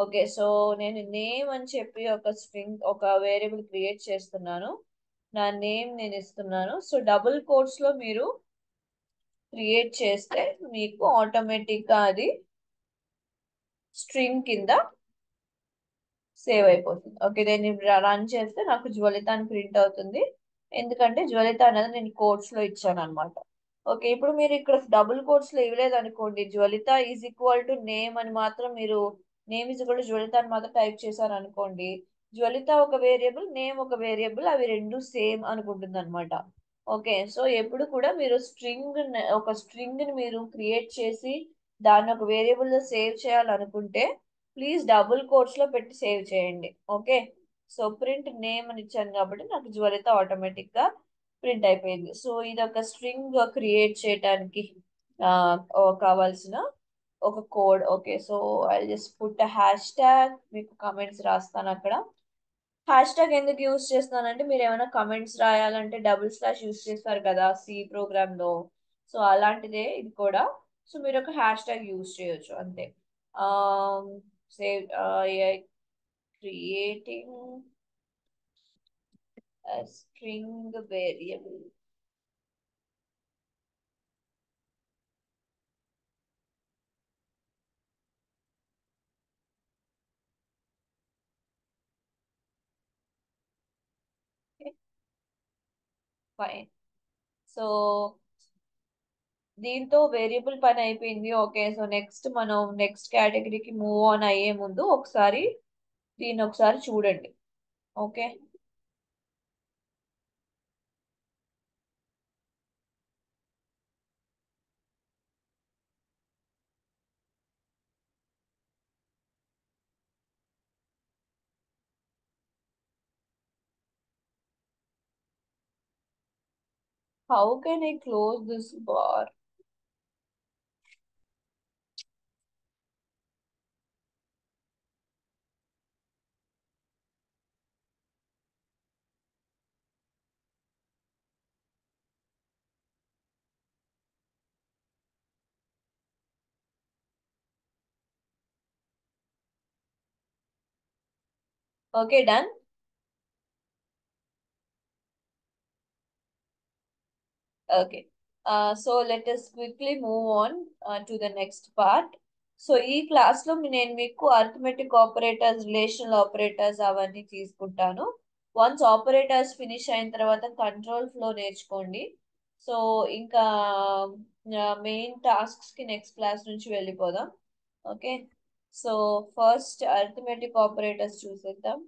ఓకే. సో నేను నేమ్ అని చెప్పి ఒక స్ట్రింగ్, ఒక వేరియబుల్ క్రియేట్ చేస్తున్నాను. నా నేమ్ నేను ఇస్తున్నాను. సో డబుల్ కోట్స్ లో మీరు క్రియేట్ చేస్తే మీకు ఆటోమేటిక్ గా అది స్ట్రింగ్ కింద సేవ్ అయిపోతుంది. ఓకే. దీన్ని రన్ చేస్తే నాకు జ్వలిత అని ప్రింట్ అవుతుంది. ఎందుకంటే జ్వలిత అనేది నేను కోట్స్ లో ఇచ్చాను అనమాట. ఓకే. ఇప్పుడు మీరు ఇక్కడ డబుల్ కోట్స్ లో ఇవ్వలేదు అనుకోండి, Jwalitha is equal to name అని మాత్రం మీరు, name is equal to Jwalitha అని మాత్రం టైప్ చేశారు అనుకోండి, జ్వలిత ఒక వేరియబుల్, నేమ్ ఒక వేరియబుల్, అవి రెండు సేమ్ అనుకుంటుంది అనమాట. ఓకే. సో ఎప్పుడు కూడా మీరు ఒక స్ట్రింగ్ ని మీరు క్రియేట్ చేసి దాన్ని ఒక వేరియబుల్ లో సేవ్ చేయాలనుకుంటే ప్లీజ్ డబుల్ కోట్స్ లో పెట్టి సేవ్ చేయండి. ఓకే. సో ప్రింట్ నేమ్ అని ఇచ్చాను కాబట్టి నాకు జ్వలిత ఆటోమేటిక్ గా ప్రింట్ అయిపోయింది. సో ఇది ఒక స్ట్రింగ్ క్రియేట్ చేయడానికి ఆ, కావాల్సిన ఒక code. Okay. So I just put hash tag, మీకు కమెంట్స్ రాస్తాను అక్కడ. హ్యాష్ ట్యాగ్ ఎందుకు యూస్ చేస్తానంటే, మీరు ఏమైనా కమెంట్స్ రాయాలంటే డబుల్ స్లాష్ యూస్ చేస్తారు కదా సి ప్రోగ్రామ్ లో. సో అలాంటిదే ఇది కూడా. సో మీరు ఒక హ్యాష్ ట్యాగ్ యూస్ చేయొచ్చు అంతే. Save creating string variable. Fine. So దీంతో వేరియబుల్ పని అయిపోయింది. ఓకే. సో నెక్స్ట్ మనం నెక్స్ట్ కేటగిరీకి మూవ్ ఆన్ అయ్యే ముందు ఒకసారి దీన్ని ఒకసారి చూడండి. Okay. How can I close this bar? Okay, done. Okay. So let us quickly move on to the next part. So ఈ క్లాస్ లో నేను మీకు అర్థమెటిక్ ఆపరేటర్స్, రిలేషనల్ ఆపరేటర్స్ అవన్నీ తీసుకుంటాను. వన్స్ ఆపరేటర్స్ ఫినిష్ అయిన తర్వాత కంట్రోల్ ఫ్లో నేర్చుకోండి. So ఇంకా మెయిన్ టాస్క్స్ కి నెక్స్ట్ క్లాస్ నుంచి వెళ్ళిపోదాం. Okay. So first arithmetic operators చూసేద్దాం.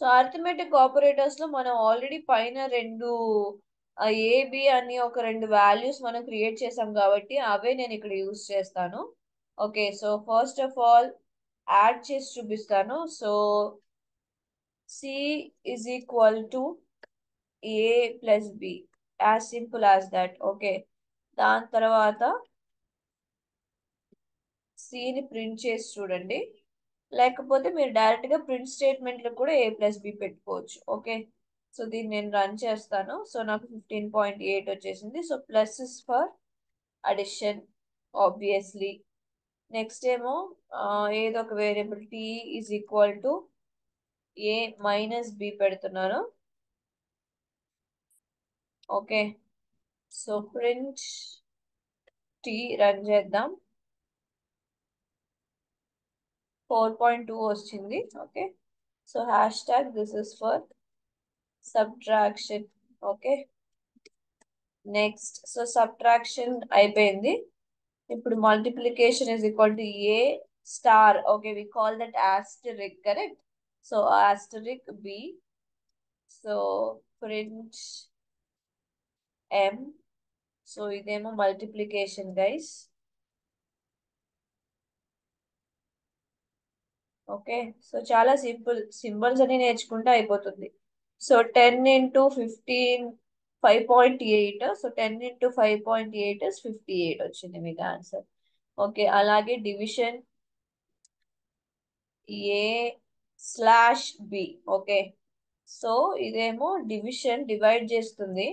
సో అర్థమెటిక్ ఆపరేటర్స్ లో మనం ఆల్రెడీ పైన రెండు ఏబి అని ఒక రెండు వాల్యూస్ మనం క్రియేట్ చేసాం కాబట్టి అవే నేను ఇక్కడ యూస్ చేస్తాను. Okay. So first of all add చేసి చూపిస్తాను. So C is equal to A plus B, as simple as that. Okay. దాని తర్వాత సిని ప్రింట్ చేసి చూడండి. లేకపోతే మీరు డైరెక్ట్ గా ప్రింట్ స్టేట్మెంట్ లో కూడా ఏ ప్లస్ బి పెట్టుకోవచ్చు. ఓకే. సో దీన్ని నేను రన్ చేస్తాను. సో నాకు 15.8 వచ్చేసింది. So plus is for addition obviously. Next ఏమో ఏదో ఒక variable T is equal to A minus B పెడుతున్నాను. Okay, so print T run చేద్దాం. 4.2 వచ్చింది. Okay, so hash tag this is for subtraction. Okay, next. So subtraction అయిపోయింది. ఇప్పుడు multiplication is equal to A star. Okay, we call that asterisk, correct? So asterisk b. So print m. So ఇదేమో multiplication guys. Okay, so చాలా simple, symbols అని నేర్చుకుంటే అయిపోతుంది. So 10 into 15 5.8. So 10 into 5.8 58 వచ్చింది మీకు answer. Okay, అలాగే division ఏ slash B. Okay, so ఇదేమో division divide చేస్తుంది.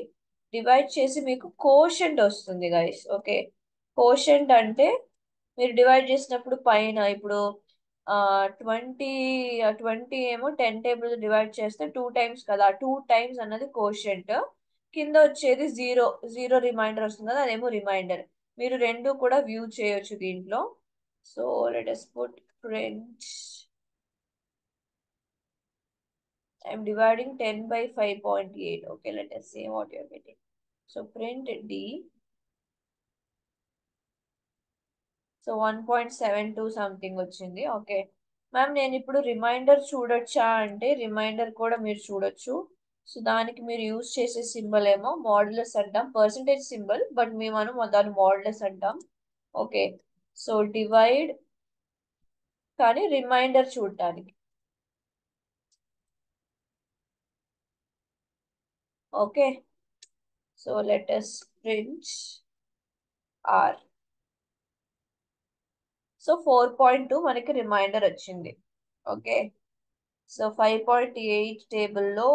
డివైడ్ చేసి మీకు కోషంట్ వస్తుంది గైస్. ఓకే, కోషంట్ అంటే మీరు డివైడ్ చేసినప్పుడు పైన ఇప్పుడు 20 20 ఏమో 10 టేబుల్ డివైడ్ చేస్తే 2 టైమ్స్ కదా, 2 టైమ్స్ అన్నది కోషంట్. కింద వచ్చేది జీరో, జీరో రిమైండర్ వస్తుంది కదా, అదేమో రిమైండర్. మీరు రెండు కూడా వ్యూ చేయొచ్చు దీంట్లో. So let us put print. I'm dividing 10 by 5.8. Okay, let us see what you're getting. So print d. So 1.72 something వచ్చింది. ఓకే మ్యామ్, నేను ఇప్పుడు రిమైండర్ చూడొచ్చా అంటే రిమైండర్ కూడా మీరు చూడొచ్చు. సో దానికి మీరు యూజ్ చేసే సింబల్ ఏమో మాడ్యులస్ అంటాం, పర్సంటేజ్ సింబల్, బట్ మేము దాన్ని మాడ్యులస్ అంటాం. ఓకే, సో డివైడ్ కానీ రిమైండర్ చూడటానికి. Okay, so let us print r. So 4.2 మనకి రిమైండర్ వచ్చింది. ఓకే, సో 5.8 టేబుల్లో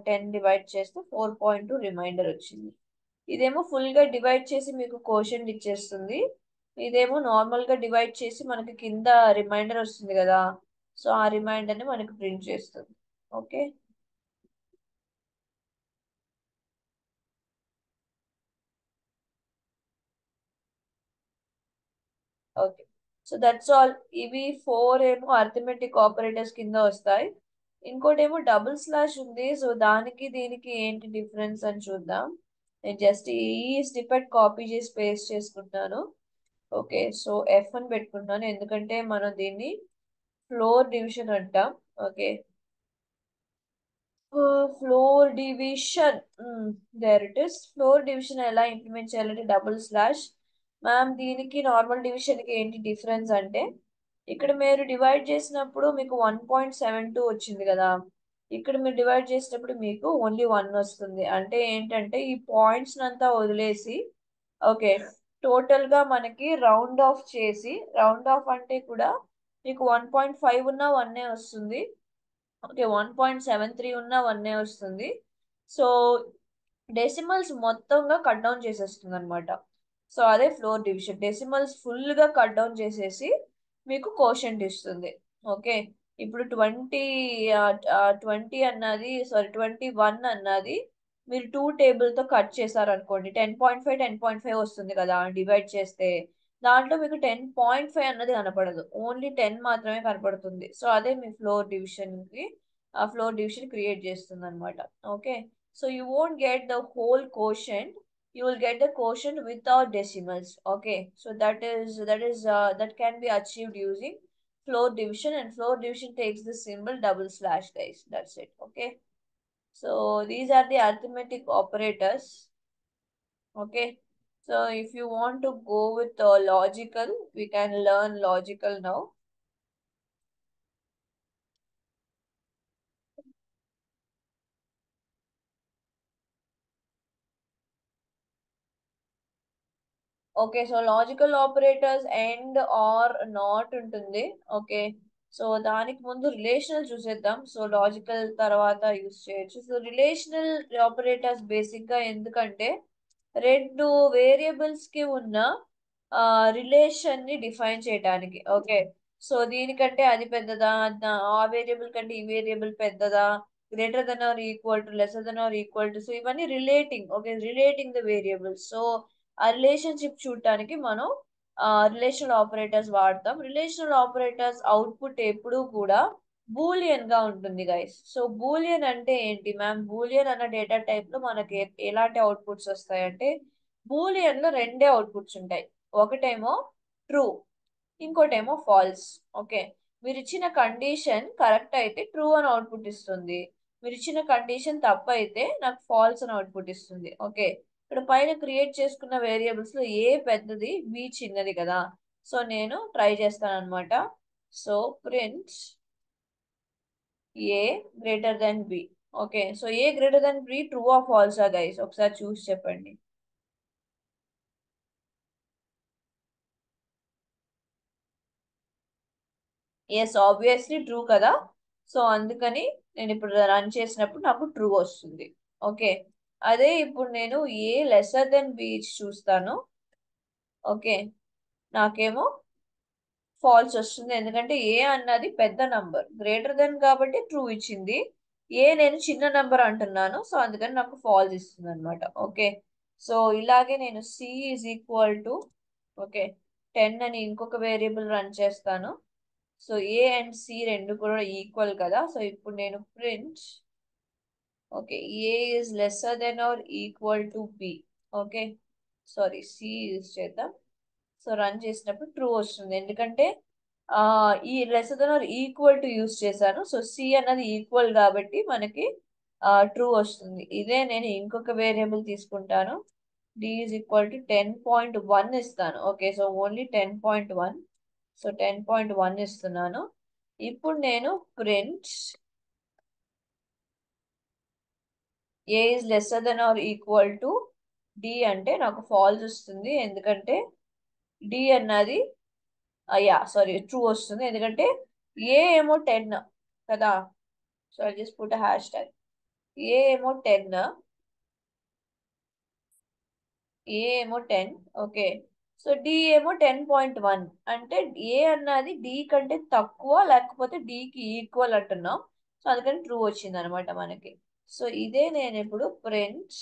10 డివైడ్ చేస్తే 4.2 రిమైండర్ వచ్చింది. ఇదేమో ఫుల్ గా డివైడ్ చేసి మీకు కోషంట్ ఇచ్చేస్తుంది. ఇదేమో నార్మల్ గా డివైడ్ చేసి మనకి కింద రిమైండర్ వస్తుంది కదా, సో ఆ రిమైండర్ ని మనకి ప్రింట్ చేస్తుంది. Okay, okay, so that's all. ఇవి 4 ఏమో అర్థమెటిక్ ఆపరేటర్స్ కింద వస్తాయి. ఇంకోటి ఏమో డబుల్ స్లాష్ ఉంది. సో దానికి దీనికి ఏంటి డిఫరెన్స్ అని చూద్దాం. నేను జస్ట్ ఈ స్నిపెట్ కాపీ చేసి పేస్ట్ చేసుకుంటాను. ఓకే, సో ఎఫ్ అని పెట్టుకుంటాను ఎందుకంటే మనం దీన్ని ఫ్లోర్ డివిజన్ అంటాం. Okay, floor division, there it is. Floor division ఎలా ఇంప్లిమెంట్ చేయాలంటే డబుల్ స్లాష్. మ్యామ్, దీనికి నార్మల్ డివిజన్ కి ఏంటి డిఫరెన్స్ అంటే ఇక్కడ మీరు డివైడ్ చేసినప్పుడు మీకు 1.72 వచ్చింది కదా, ఇక్కడ మీరు డివైడ్ చేసినప్పుడు మీకు ఓన్లీ 1 వస్తుంది. అంటే ఏంటంటే ఈ పాయింట్స్ అంతా వదిలేసి ఓకే టోటల్ గా మనకి రౌండ్ ఆఫ్ చేసి, రౌండ్ ఆఫ్ అంటే కూడా మీకు 1.5 ఉన్న 1 వస్తుంది. ఓకే, 1.73 ఉన్న 1 వస్తుంది. సో డెసిమల్స్ మొత్తంగా కట్ డౌన్ చేసేస్తుంది అనమాట. సో అదే ఫ్లోర్ డివిజన్, డెసిమల్స్ ఫుల్ గా కట్ డౌన్ చేసేసి మీకు కోషంట్ ఇస్తుంది. ఓకే, ఇప్పుడు 20 అన్నది, సారీ 21 అన్నది మీరు 2 టేబుల్ తో కట్ చేశారు అనుకోండి, 10.5 10.5 వస్తుంది కదా డివైడ్ చేస్తే. దాంట్లో మీకు 10.5 అన్నది కనపడదు, ఓన్లీ 10 మాత్రమే కనపడుతుంది. సో అదే మీ ఫ్లోర్ డివిజన్ కి, ఆ ఫ్లోర్ డివిజన్ క్రియేట్ చేస్తుంది అనమాట. Okay, so you won't get the whole quotient, you will get the quotient without decimals. Okay, so that can be achieved using floor division, and floor division takes the symbol double slash guys. That's it. Okay, so these are the arithmetic operators. Okay, so if you want to go with logical, we can learn logical now. Okay, so logical operators and or not ఉంటుంది. Okay, so దానికి ముందు relational చూసేద్దాం. So logical తర్వాత use చేయొచ్చు. So relational operators basic గా ఎందుకంటే రెండు variables కి ఉన్న రిలేషన్ ని డిఫైన్ చేయడానికి. ఓకే, సో దీనికంటే అది పెద్దదా, ఆ వేరియబుల్ కంటే ఈ వేరియబుల్ పెద్దదా, greater than or equal to, lesser than or equal to. So ఇవన్నీ relating, okay, relating the variables. So ఆ రిలేషన్షిప్ చూడటానికి మనం రిలేషనల్ ఆపరేటర్స్ వాడతాం. రిలేషనల్ ఆపరేటర్స్ అవుట్పుట్ ఎప్పుడూ కూడా బూలియన్ గా ఉంటుంది గైస్. సో బూలియన్ అంటే ఏంటి మ్యామ్? బూలియన్ అన్న డేటా టైప్ లో మనకి ఎలాంటి అవుట్పుట్స్ వస్తాయంటే, బూలియన్ లో రెండే అవుట్పుట్స్ ఉంటాయి. ఒకటేమో ట్రూ, ఇంకోటేమో ఫాల్స్. ఓకే, మీరు ఇచ్చిన కండిషన్ కరెక్ట్ అయితే ట్రూ అని అవుట్పుట్ ఇస్తుంది, మీరు ఇచ్చిన కండిషన్ తప్పు అయితే నాకు ఫాల్స్ అని అవుట్పుట్ ఇస్తుంది. ఓకే, ఇక్కడ పైన క్రియేట్ చేసుకున్న వేరియబుల్స్ లో ఏ పెద్దది, బి చిన్నది కదా. సో నేను ట్రై చేస్తాను అనమాట. So print A greater than B. Okay, so A greater than B true are ఫాల్సా గైస్? ఒకసారి చూసి చెప్పండి. ఎస్, ఆబ్వియస్లీ ట్రూ కదా. సో అందుకని నేను ఇప్పుడు రన్ చేసినప్పుడు నాకు ట్రూ వస్తుంది. ఓకే, అదే ఇప్పుడు నేను ఏ లెసర్ దెన్ బి చూస్తాను. ఓకే, నాకేమో ఫాల్స్ వస్తుంది, ఎందుకంటే ఏ అన్నది పెద్ద నంబర్, గ్రేటర్ దెన్ కాబట్టి ట్రూ ఇచ్చింది. ఏ నేను చిన్న నంబర్ అంటున్నాను, సో అందుకని నాకు ఫాల్స్ ఇస్తుంది అనమాట. ఓకే, సో ఇలాగే నేను C is equal to, okay, 10 అని ఇంకొక వేరియబుల్ రన్ చేస్తాను. సో ఏ అండ్ సి రెండు కూడా ఈక్వల్ కదా. సో ఇప్పుడు నేను print, okay, A is lesser than or equal to B. Okay, sorry, C use చేద్దాం. సో రన్ చేసినప్పుడు ట్రూ వస్తుంది, ఎందుకంటే ఆ ఈ lesser than or equal to use చేశాను. సో సి అన్నది ఈక్వల్ కాబట్టి మనకి ట్రూ వస్తుంది. ఇదే నేను ఇంకొక వేరియబుల్ తీసుకుంటాను, డి ఈజ్ ఈక్వల్ టు 10.1 ఇస్తాను. Okay, so only 10.1. సో 10.1 ఇస్తున్నాను. ఇప్పుడు నేను print A is lesser than or equal to D అంటే నాకు ఫాల్స్ వస్తుంది, ఎందుకంటే డి అన్నది యా సారీ ట్రూ వస్తుంది, ఎందుకంటే ఏ ఏమో 10 కదా. So I just put hash tag. A ఏమో 10, ఏ ఏమో 10. ఓకే, సో డి ఏమో 10.1 అంటే ఏ అన్నది డి కంటే తక్కువ లేకపోతే డికి ఈక్వల్ అంటున్నాం. సో అందుకని ట్రూ వచ్చింది అనమాట మనకి. సో ఇదే నేను ఇప్పుడు print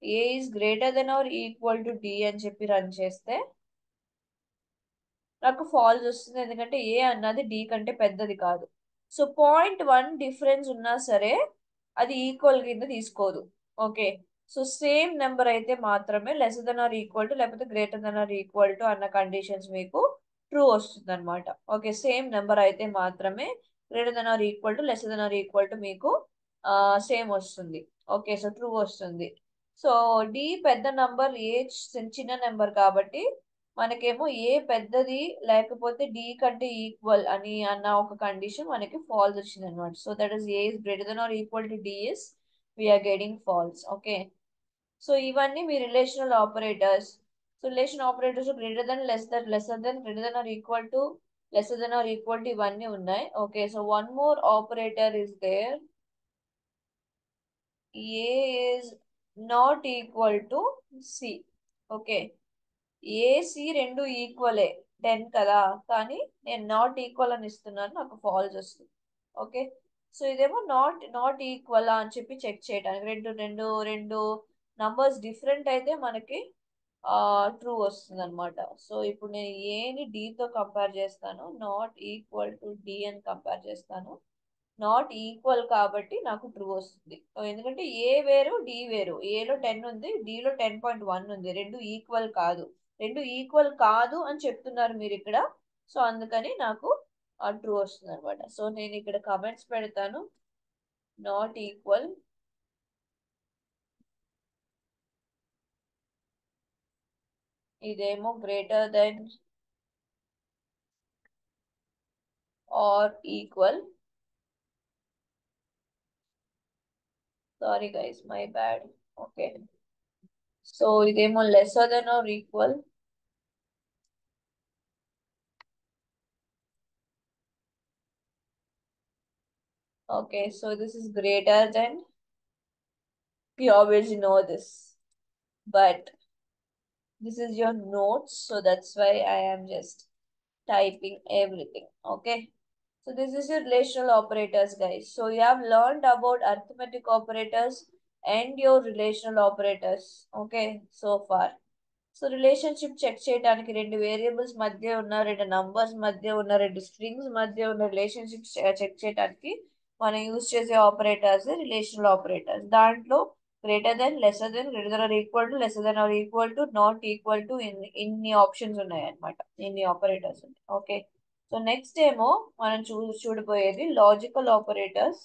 a is greater than or equal to d అని చెప్పి రన్ చేస్తే నాకు ఫాల్స్ వస్తుంది, ఎందుకంటే ఏ అన్నది డి కంటే పెద్దది కాదు. సో 0.1 డిఫరెన్స్ ఉన్నా సరే అది ఈక్వల్ కింద తీసుకోదు. ఓకే, సో సేమ్ నెంబర్ అయితే మాత్రమే less than or equal to లేకపోతే greater than or equal to అన్న కండిషన్స్ మీకు ట్రూ వస్తుంది అనమాట. ఓకే, సేమ్ నెంబర్ అయితే మాత్రమే greater than or equal to less than or equal to మీకు సేమ్ వస్తుంది. ఓకే, సో ట్రూ వస్తుంది. సో డి పెద్ద నంబర్, ఏ చిన్న నెంబర్ కాబట్టి మనకేమో ఏ పెద్దది లేకపోతే డి కంటే ఈక్వల్ అని అన్న ఒక కండిషన్ మనకి ఫాల్స్ వచ్చింది అనమాట. So that is A is greater than or equal to D is we are getting false. Okay, so ఇవన్నీ మీ relational operators. So relation operators greater than, lesser than, greater than or equal to, lesser than or equal to ఇవన్నీ ఉన్నాయి. Okay, so one more operator is there, A is not equal to C. Okay, A C రెండు ఈక్వలే, 10 కదా, కానీ నేను not equal అని ఇస్తున్నాను, నాకు ఫాల్స్ వస్తుంది. ఓకే, సో ఇదేమో నాట్ ఈక్వల్ అని చెప్పి చెక్ చేయడానికి, రెండు రెండు రెండు నంబర్స్ డిఫరెంట్ అయితే మనకి ట్రూ వస్తుంది అనమాట. సో ఇప్పుడు నేను ఏని డితో కంపేర్ చేస్తాను, నాట్ ఈక్వల్ టు డి అని కంపేర్ చేస్తాను. నాట్ ఈక్వల్ కాబట్టి నాకు ట్రూ వస్తుంది, ఎందుకంటే ఏ వేరు డి వేరు, ఏలో 10 ఉంది, డిలో 10.1 ఉంది, రెండు ఈక్వల్ కాదు. రెండు ఈక్వల్ కాదు అని చెప్తున్నారు మీరు ఇక్కడ. సో అందుకని నాకు ట్రూ వస్తుంది అనమాట. సో నేను ఇక్కడ కమెంట్స్ పెడతాను, నాట్ ఈక్వల్, ఇదేమో greater than or equal, sorry guys my bad. Okay, so ఇదేమో lesser than or equal, okay, so this is greater than, we always know this, but this is your notes, so that's why I am just typing everything. Okay. So this is your relational operators, guys. So you have learned about arithmetic operators and your relational operators. Okay, so far. So relationship check చేయడానికి రెండు variables మధ్య ఉన్న రెండు numbers మధ్య ఉన్న రెండు strings మధ్య ఉన్న రిలేషన్షిప్ చెక్ చేయడానికి మనం యూజ్ చేసే ఆపరేటర్స్ రిలేషనల్ ఆపరేటర్స్. దాంట్లో greater than, lesser than, greater than or equal to, lesser than or equal to, not equal to, ఇన్ని ఆప్షన్స్ ఉన్నాయి అనమాట, ఇన్ని ఆపరేటర్స్ ఉన్నాయి. ఓకే, సో నెక్స్ట్ ఏమో మనం చూడబోయేది లాజికల్ ఆపరేటర్స్.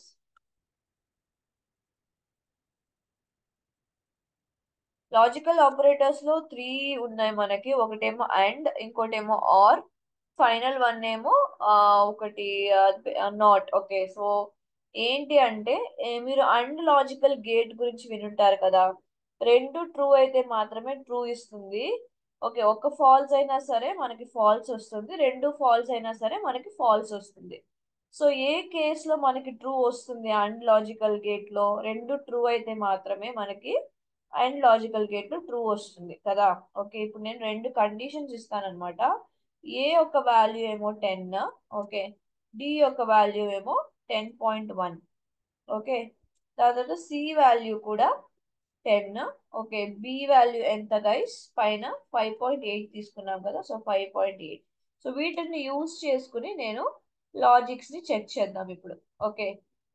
లాజికల్ ఆపరేటర్స్ లో త్రీ ఉన్నాయి మనకి. ఒకటేమో అండ్, ఇంకోటేమో ఆర్, ఫైనల్ వన్ ఏమో ఒకటి నాట్. ఓకే, సో ఏంటి అంటే మీరు అండ్ లాజికల్ గేట్ గురించి వినుంటారు కదా. రెండు ట్రూ అయితే మాత్రమే ట్రూ ఇస్తుంది. ఓకే, ఒక ఫాల్స్ అయినా సరే మనకి ఫాల్స్ వస్తుంది, రెండు ఫాల్స్ అయినా సరే మనకి ఫాల్స్ వస్తుంది. సో ఏ కేసులో మనకి ట్రూ వస్తుంది అండ్ లాజికల్ గేట్ లో? రెండు ట్రూ అయితే మాత్రమే మనకి అండ్ లాజికల్ గేట్ లో ట్రూ వస్తుంది కదా. ఓకే, ఇప్పుడు నేను రెండు కండిషన్స్ ఇస్తానన్నమాట. ఏ యొక్క వాల్యూ ఏమో 10. ఓకే, డి యొక్క వాల్యూ ఏమో 10.1. ఓకే, తర్వాత సి వాల్యూ కూడా 10. ఓకే, బి వాల్యూ ఎంత గైస్? పైన 5.8 తీసుకున్నాం కదా, సో 5.8. సో వీటిని యూజ్ చేసుకుని నేను లాజిక్స్ ని చెక్ చేద్దాం ఇప్పుడు. ఓకే,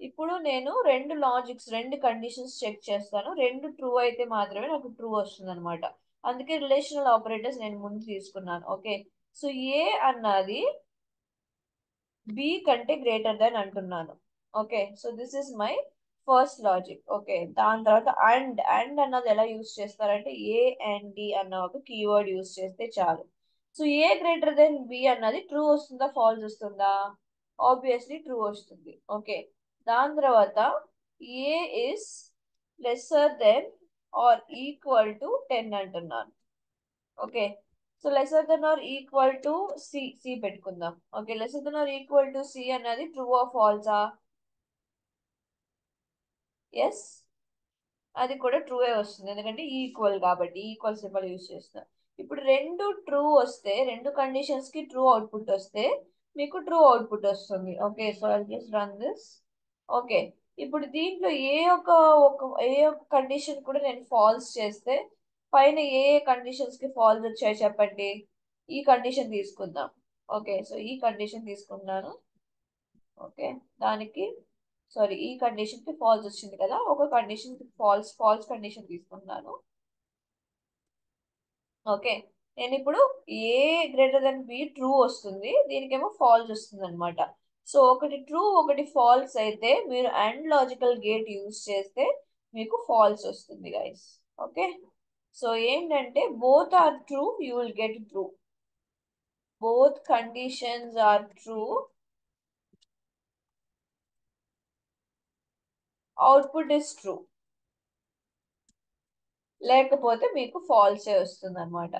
ఇప్పుడు నేను రెండు కండిషన్స్ చెక్ చేస్తాను. రెండు ట్రూ అయితే మాత్రమే నాకు ట్రూ వస్తుంది అనమాట. అందుకే రిలేషనల్ ఆపరేటర్స్ నేను ముందు తీసుకున్నాను. ఓకే, సో ఏ అన్నది బి కంటే గ్రేటర్ దెన్ అంటున్నాను. Okay, so this is my first logic. Okay, దాని తర్వాత అండ్ అన్నది ఎలా యూస్ చేస్తారంటే ఏ అండ్ డి అన్న ఒక కీవర్డ్ యూస్ చేస్తే చాలు. So A greater than B అన్నది ట్రూ వస్తుందా ఫాల్స్ వస్తుందా? ఆబ్వియస్లీ ట్రూ వస్తుంది. ఓకే, దాని తర్వాత A is lesser than or equal to 10 అంటున్నాను. Okay, so lesser than or equal to C పెట్టుకుందాం. Okay, lesser than or equal to C అన్నది true are ఫాల్సా? ఎస్, అది కూడా ట్రూ వస్తుంది, ఎందుకంటే ఈక్వల్ కాబట్టి ఈక్వల్ సింబల్ యూస్ చేస్తాం. ఇప్పుడు రెండు ట్రూ వస్తే, రెండు కండిషన్స్ కి ట్రూ అవుట్పుట్ వస్తే మీకు ట్రూ అవుట్పుట్ వస్తుంది. Okay, so I just run this. Okay, ఇప్పుడు దీంట్లో ఏ ఒక్క కండిషన్ కూడా నేను ఫాల్స్ చేస్తే పైన ఏ కండిషన్స్ కి ఫాల్స్ వచ్చాయో చెప్పండి. ఈ కండిషన్ తీసుకుందాం. ఓకే, సో ఈ కండిషన్ తీసుకున్నాను. ఓకే, దానికి సారీ, ఈ కండిషన్ కి ఫాల్స్ వచ్చింది కదా, ఒక కండిషన్ కి ఫాల్స్ కండిషన్ తీసుకున్నాను. ఓకే, నేను ఇప్పుడు a greater than B true వస్తుంది, దీనికేమో ఫాల్స్ వస్తుంది అనమాట. సో ఒకటి ట్రూ ఒకటి ఫాల్స్ అయితే మీరు అండ్ లాజికల్ గేట్ యూజ్ చేస్తే మీకు ఫాల్స్ వస్తుంది గైస్. ఓకే, సో ఏంటంటే both are true, you will get true. Both conditions are true, output is true. లేకపోతే మీకు ఫాల్సే వస్తుంది అనమాట.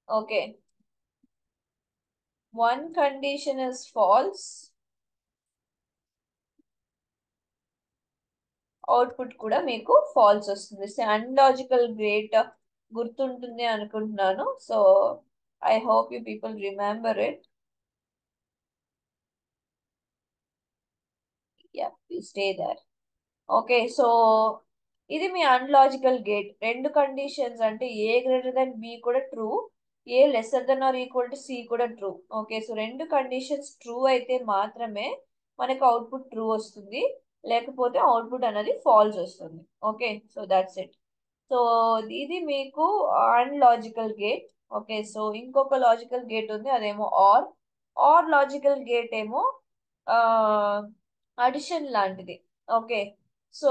Okay, one condition is false, output కూడా మీకు ఫాల్స్ వస్తుంది. అన్లాజికల్ గేట్ గుర్తుంటుంది అనుకుంటున్నాను. So I hope you people remember it. Yeah, stay there. Okay, so ఇది మీ అన్లాజికల్ గేట్. రెండు కండిషన్స్ అంటే ఏ గ్రేటర్ దెన్ బి కూడా true, a lesser than or equal to C కూడా ట్రూ. ఓకే, సో రెండు కండిషన్స్ ట్రూ అయితే మాత్రమే మనకు అవుట్పుట్ ట్రూ వస్తుంది, లేకపోతే అవుట్పుట్ అనేది ఫాల్స్ వస్తుంది. Okay, so that's it. So ఇది మీకు అన్లాజికల్ గేట్. ఓకే, సో ఇంకొక లాజికల్ గేట్ ఉంది, అదేమో ఆర్ లాజికల్ గేట్ ఏమో అడిషన్ లాంటిది. ఓకే, సో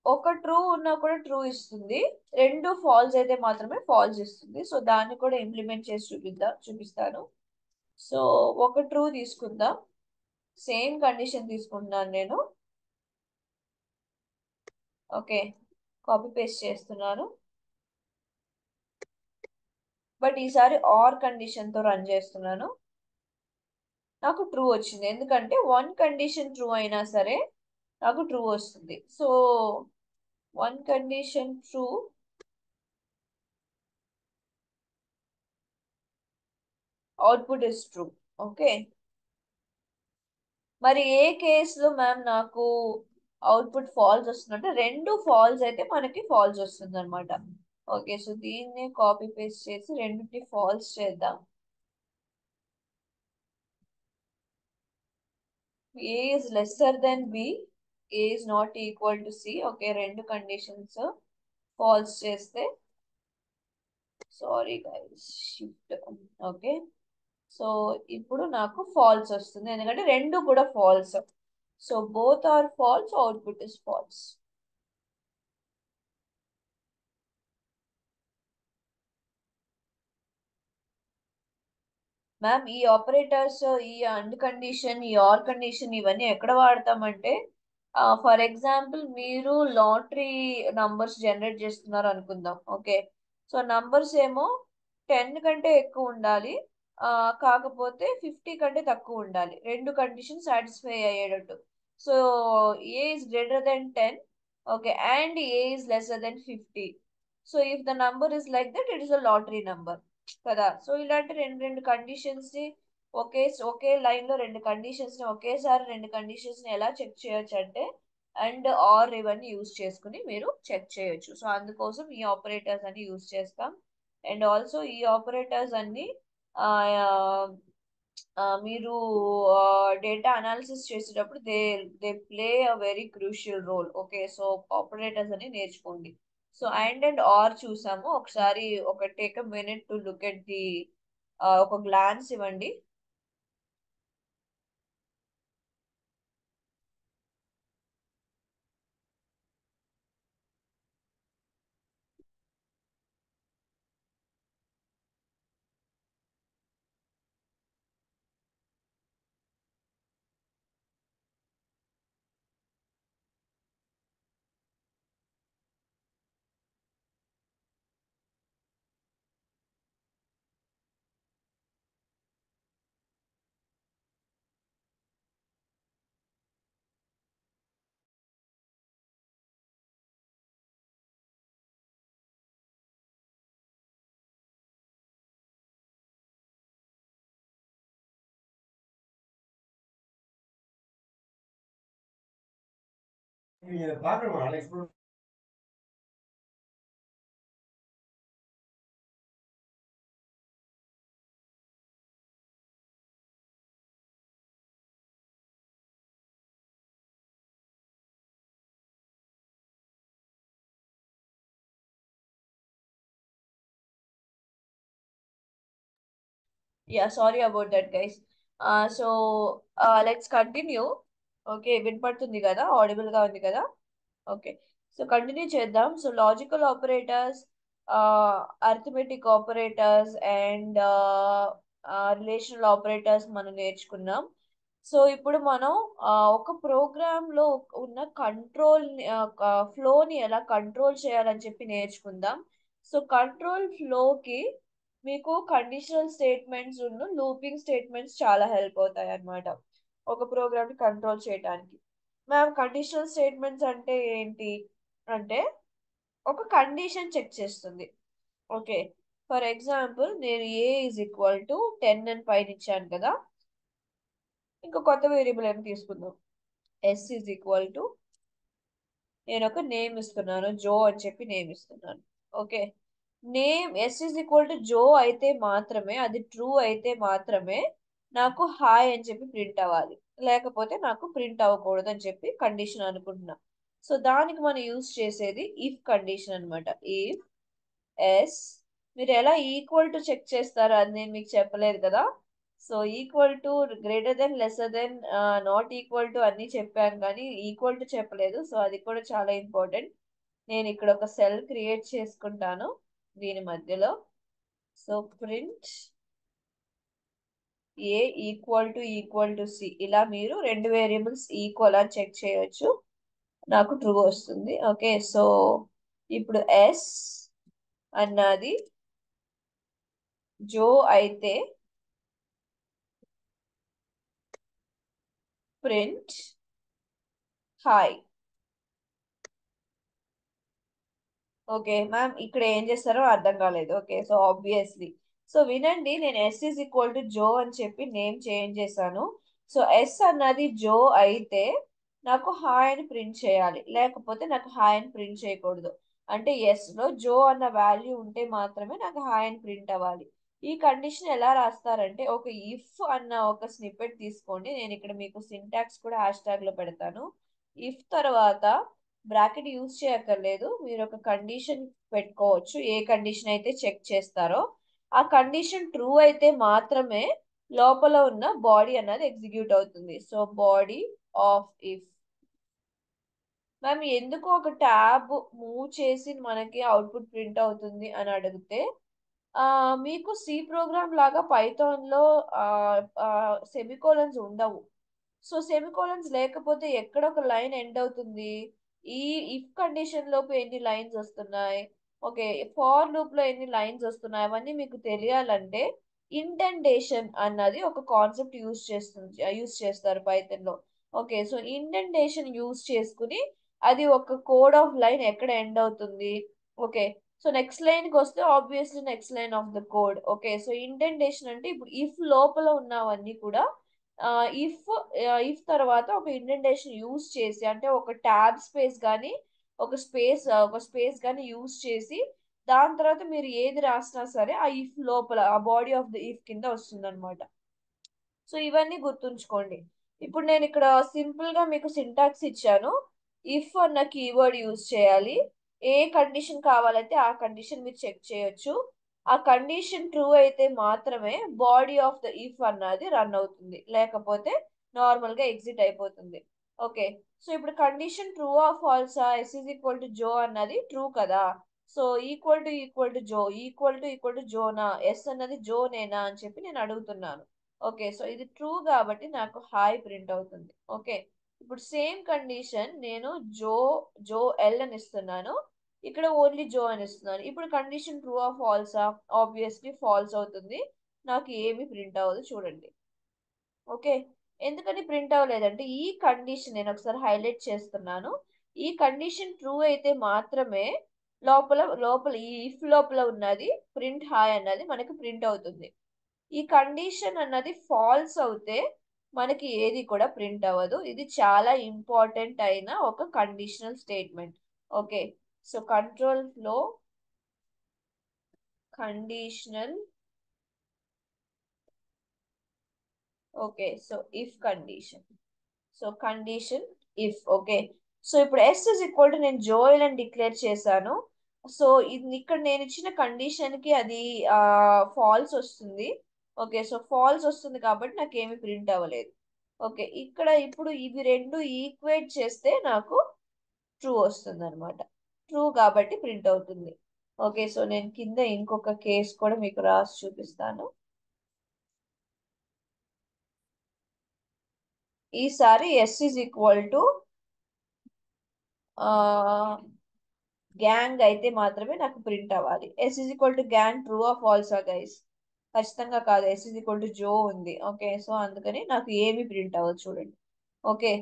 ఒక ట్రూ ఉన్నా కూడా ట్రూ ఇస్తుంది, రెండు ఫాల్స్ అయితే మాత్రమే ఫాల్స్ ఇస్తుంది. సో దాన్ని కూడా ఇంప్లిమెంట్ చేసి చూపిస్తాను. సో ఒక ట్రూ తీసుకుందాం, సేమ్ కండిషన్ తీసుకుంటున్నాను నేను. ఓకే, కాపీ పేస్ట్ చేస్తున్నాను. బట్ ఈసారి ఆర్ కండిషన్ తో రన్ చేస్తున్నాను. నాకు ట్రూ వచ్చింది, ఎందుకంటే వన్ కండిషన్ ట్రూ అయినా సరే నాకు ట్రూ వస్తుంది. So one condition true, output is true. Okay, మరి ఏ కేసులో మ్యామ్ నాకు అవుట్పుట్ ఫాల్స్ వస్తుందంటే రెండు ఫాల్స్ అయితే మనకి ఫాల్స్ వస్తుంది అనమాట. ఓకే, సో దీన్ని కాపీ పేస్ట్ చేసి రెండింటిని ఫాల్స్ చేద్దాం. A is lesser than B, a is not equal to C. Okay, రెండు కండిషన్స్ ఫాల్స్ చేస్తే, sorry guys, shift. Okay, so ఇప్పుడు నాకు ఫాల్స్ వస్తుంది ఎందుకంటే రెండు కూడా false. So both are false, output is false. Ma'am ఈ ఆపరేటర్స్, ఈ అండ్ కండిషన్, ఈ ఆర్ కండిషన్ ఇవన్నీ ఎక్కడ వాడతామంటే, ఫర్ ఎగ్జాంపుల్ మీరు లాటరీ నంబర్స్ జనరేట్ చేస్తున్నారు అనుకుందాం. ఓకే, సో నంబర్స్ ఏమో 10 కంటే ఎక్కువ ఉండాలి, ఆ, కాకపోతే 50 కంటే తక్కువ ఉండాలి, రెండు కండిషన్ సాటిస్ఫై అయ్యేటట్టు. So a is greater than 10, okay, and a is lesser than 50. So if the number is like that, it is a lottery number కదా. సో ఇలాంటి రెండు రెండు కండిషన్స్ ని ఒకే లైన్ లో రెండు కండిషన్స్ ని ఒకేసారి రెండు కండిషన్స్ ని ఎలా చెక్ చేయొచ్చు అంటే, అండ్ ఆర్ ఇవన్నీ యూజ్ చేసుకుని మీరు చెక్ చేయొచ్చు. సో అందుకోసం ఈ ఆపరేటర్స్ అన్ని యూజ్ చేస్తాం. అండ్ ఆల్సో ఈ ఆపరేటర్స్ అన్ని ఆ, మీరు డేటా అనాలిసిస్ చేసేటప్పుడు they play a very crucial role. Okay, so operators అని నేర్చుకోండి. సో అండ్ ఆర్ చూసాము, ఒకసారి ఒక take a minute to look at the, ఒక గ్లాన్స్ ఇవ్వండి. Yeah, sorry about that guys. So let's continue. Okay, వినపడుతుంది కదా, ఆడిబుల్ గా ఉంది కదా. ఓకే, సో కంటిన్యూ చేద్దాం. So logical operators, arithmetic operators and relational operators మనం నేర్చుకున్నాం. సో ఇప్పుడు మనం ఒక ప్రోగ్రామ్ లో ఉన్న కంట్రోల్ ఫ్లోని ఎలా కంట్రోల్ చేయాలని చెప్పి నేర్చుకుందాం. సో కంట్రోల్ ఫ్లోకి మీకు కండిషనల్ స్టేట్మెంట్స్ ఉన్న లూపింగ్ స్టేట్మెంట్స్ చాలా హెల్ప్ అవుతాయి అన్నమాట, ఒక ప్రోగ్రామ్ ని కంట్రోల్ చేయడానికి. మ్యామ్ కండిషనల్ స్టేట్మెంట్స్ అంటే ఏంటి అంటే, ఒక కండిషన్ చెక్ చేస్తుంది. ఓకే, ఫర్ ఎగ్జాంపుల్ నేను ఏ ఈజ్ ఈక్వల్ టు 10 అని పైన ఇచ్చాను కదా. ఇంకో కొత్త వేరియబుల్ ఏమి తీసుకుందాం, ఎస్ ఈజ్ ఈక్వల్ టు, నేను ఒక నేమ్ ఇస్తున్నాను, జో అని చెప్పి నేమ్ ఇస్తున్నాను. Okay, name S is equal to Joe అయితే మాత్రమే, అది ట్రూ అయితే మాత్రమే నాకు హాయ్ అని చెప్పి ప్రింట్ అవ్వాలి, లేకపోతే నాకు ప్రింట్ అవ్వకూడదు అని చెప్పి కండిషన్ అనుకుంటున్నా. సో దానికి మనం యూజ్ చేసేది ఇఫ్ కండిషన్ అనమాట. ఇఫ్ ఎస్, మీరు ఎలా ఈక్వల్ టు చెక్ చేస్తారు అది నేను మీకు చెప్పలేదు కదా. So equal to, greater than, lesser than, not equal to అన్ని చెప్పాను కానీ ఈక్వల్ టు చెప్పలేదు. సో అది కూడా చాలా ఇంపార్టెంట్. నేను ఇక్కడ ఒక సెల్ క్రియేట్ చేసుకుంటాను దీని మధ్యలో. So print a equal to c, ఇలా మీరు రెండు వేరియబుల్స్ ఈక్వల్ అని చెక్ చేయొచ్చు, నాకు ట్రూ వస్తుంది. ఓకే, సో ఇప్పుడు ఎస్ అన్నది జో అయితే ప్రింట్ హాయ్. ఓకే మ్యామ్, ఇక్కడ ఏం చేస్తారో అర్థం కాలేదు. ఓకే, సో ఆబ్వియస్లీ సో వినండి, నేను ఎస్ ఈజ్ ఈక్వల్ టు జో అని చెప్పి నేమ్ చేంజ్ చేశాను. సో ఎస్ అన్నది జో అయితే నాకు హాయ్ అని ప్రింట్ చేయాలి, లేకపోతే నాకు హాయ్ అని ప్రింట్ చేయకూడదు. అంటే ఎస్ లో జో అన్న వాల్యూ ఉంటే మాత్రమే నాకు హాయ్ అని ప్రింట్ అవ్వాలి. ఈ కండిషన్ ఎలా రాస్తారంటే, ఒక ఇఫ్ అన్న ఒక స్నిప్పెట్ తీసుకోండి. నేను ఇక్కడ మీకు సింటాక్స్ కూడా హ్యాష్ ట్యాగ్ లో పెడతాను. ఇఫ్ తర్వాత బ్రాకెట్ యూజ్ చేయక్కర్లేదు, మీరు ఒక కండిషన్ పెట్టుకోవచ్చు. ఏ కండిషన్ అయితే చెక్ చేస్తారో ఆ కండిషన్ ట్రూ అయితే మాత్రమే లోపల ఉన్న బాడీ అన్నది ఎగ్జిక్యూట్ అవుతుంది. So body of if. Ma'am ఎందుకు ఒక ట్యాబ్ మూవ్ చేసి మనకి అవుట్పుట్ ప్రింట్ అవుతుంది అని అడిగితే, మీకు సి ప్రోగ్రామ్ లాగా పైథాన్ లో సెమికోలన్స్ ఉండవు. సో సెమికోలన్స్ లేకపోతే ఎక్కడ ఒక లైన్ ఎండ్ అవుతుంది. ఈ ఇఫ్ కండిషన్ లోపు ఎన్ని లైన్స్ వస్తున్నాయి, ఓకే, ఫార్ లూప్ లో ఎన్ని లైన్స్ వస్తున్నాయి, అవన్నీ మీకు తెలియాలంటే ఇండెంటేషన్ అన్నది ఒక కాన్సెప్ట్ యూస్ చేస్తారు పైథాన్ లో. ఓకే, సో ఇండెంటేషన్ యూస్ చేసుకుని అది ఒక కోడ్ ఆఫ్ లైన్ ఎక్కడ ఎండ్ అవుతుంది. ఓకే, సో నెక్స్ట్ లైన్ కి వస్తే obviously next line of the code. Okay, so indentation అంటే ఇప్పుడు ఇఫ్ లోపల ఉన్నవన్నీ కూడా ఇఫ్ ఇఫ్ తర్వాత ఒక ఇండెంటేషన్ యూస్ చేసి, అంటే ఒక ట్యాబ్ స్పేస్ కానీ ఒక స్పేస్ కానీ యూస్ చేసి దాని తర్వాత మీరు ఏది రాసినా సరే ఆ ఇఫ్ లోపల ఆ బాడీ ఆఫ్ ద ఇఫ్ కింద వస్తుంది అనమాట. సో ఇవన్నీ గుర్తుంచుకోండి. ఇప్పుడు నేను ఇక్కడ సింపుల్ గా మీకు సింటాక్స్ ఇచ్చాను. ఇఫ్ అన్న కీవర్డ్ యూజ్ చేయాలి. ఏ కండిషన్ కావాలంటే ఆ కండిషన్ మీరు చెక్ చేయొచ్చు. ఆ కండిషన్ ట్రూ అయితే మాత్రమే బాడీ ఆఫ్ ద ఇఫ్ అన్నది రన్ అవుతుంది, లేకపోతే నార్మల్ గా ఎగ్జిట్ అయిపోతుంది. ఓకే, సో ఇప్పుడు కండిషన్ ట్రూ ఆఫ్ ఫాల్సా, S is equal to Joe అన్నది ట్రూ కదా. సో ఈక్వల్ టు జోనా, ఎస్ అన్నది జోనేనా అని చెప్పి నేను అడుగుతున్నాను. ఓకే, సో ఇది ట్రూ కాబట్టి నాకు హాయ్ ప్రింట్ అవుతుంది. ఓకే, ఇప్పుడు సేమ్ కండిషన్ నేను జో జో ఎల్ అని ఇస్తున్నాను, ఇక్కడ ఓన్లీ జో అని ఇస్తున్నాను. ఇప్పుడు కండిషన్ ట్రూ ఆఫ్ ఫాల్సా, ఆబ్వియస్లీ ఫాల్స్ అవుతుంది. నాకు ఏమి ప్రింట్ అవ్వదు చూడండి. ఓకే, ఎందుకని ప్రింట్ అవ్వలేదంటే ఈ కండిషన్ నేను ఒకసారి హైలైట్ చేస్తున్నాను. ఈ కండిషన్ ట్రూ అయితే మాత్రమే లోపల లోపల ఈ ఇఫ్ లోపల ఉన్నది ప్రింట్ హాయ్ అన్నది మనకి ప్రింట్ అవుతుంది. ఈ కండిషన్ అన్నది ఫాల్స్ అవుతే మనకి ఏది కూడా ప్రింట్ అవ్వదు. ఇది చాలా ఇంపార్టెంట్ అయిన ఒక conditional statement. Okay, so control flow conditional. Okay, so if condition, so condition if. Okay, so ఇప్పుడు ఎస్ ఇస్ ఈక్వల్ టు నేను జోయల్ అని డిక్లేర్ చేశాను. సో ఇది ఇక్కడ నేను ఇచ్చిన కండిషన్ కి అది ఫాల్స్ వస్తుంది. ఓకే, సో ఫాల్స్ వస్తుంది కాబట్టి నాకు ఏమి ప్రింట్ అవ్వలేదు. ఓకే, ఇక్కడ ఇప్పుడు ఇవి రెండు ఈక్వేట్ చేస్తే నాకు ట్రూ వస్తుంది అనమాట. ట్రూ కాబట్టి ప్రింట్ అవుతుంది. ఓకే, సో నేను కింద ఇంకొక కేస్ కూడా మీకు రాసి చూపిస్తాను. ఈసారి S is equal to gang అయితే మాత్రమే నాకు ప్రింట్ అవ్వాలి. S is equal to gang true of ఫాల్సా గైస్? ఖచ్చితంగా కాదు, S is equal to Joe ఉంది. ఓకే, సో అందుకని నాకు ఏమి ప్రింట్ అవ్వదు చూడండి. ఓకే,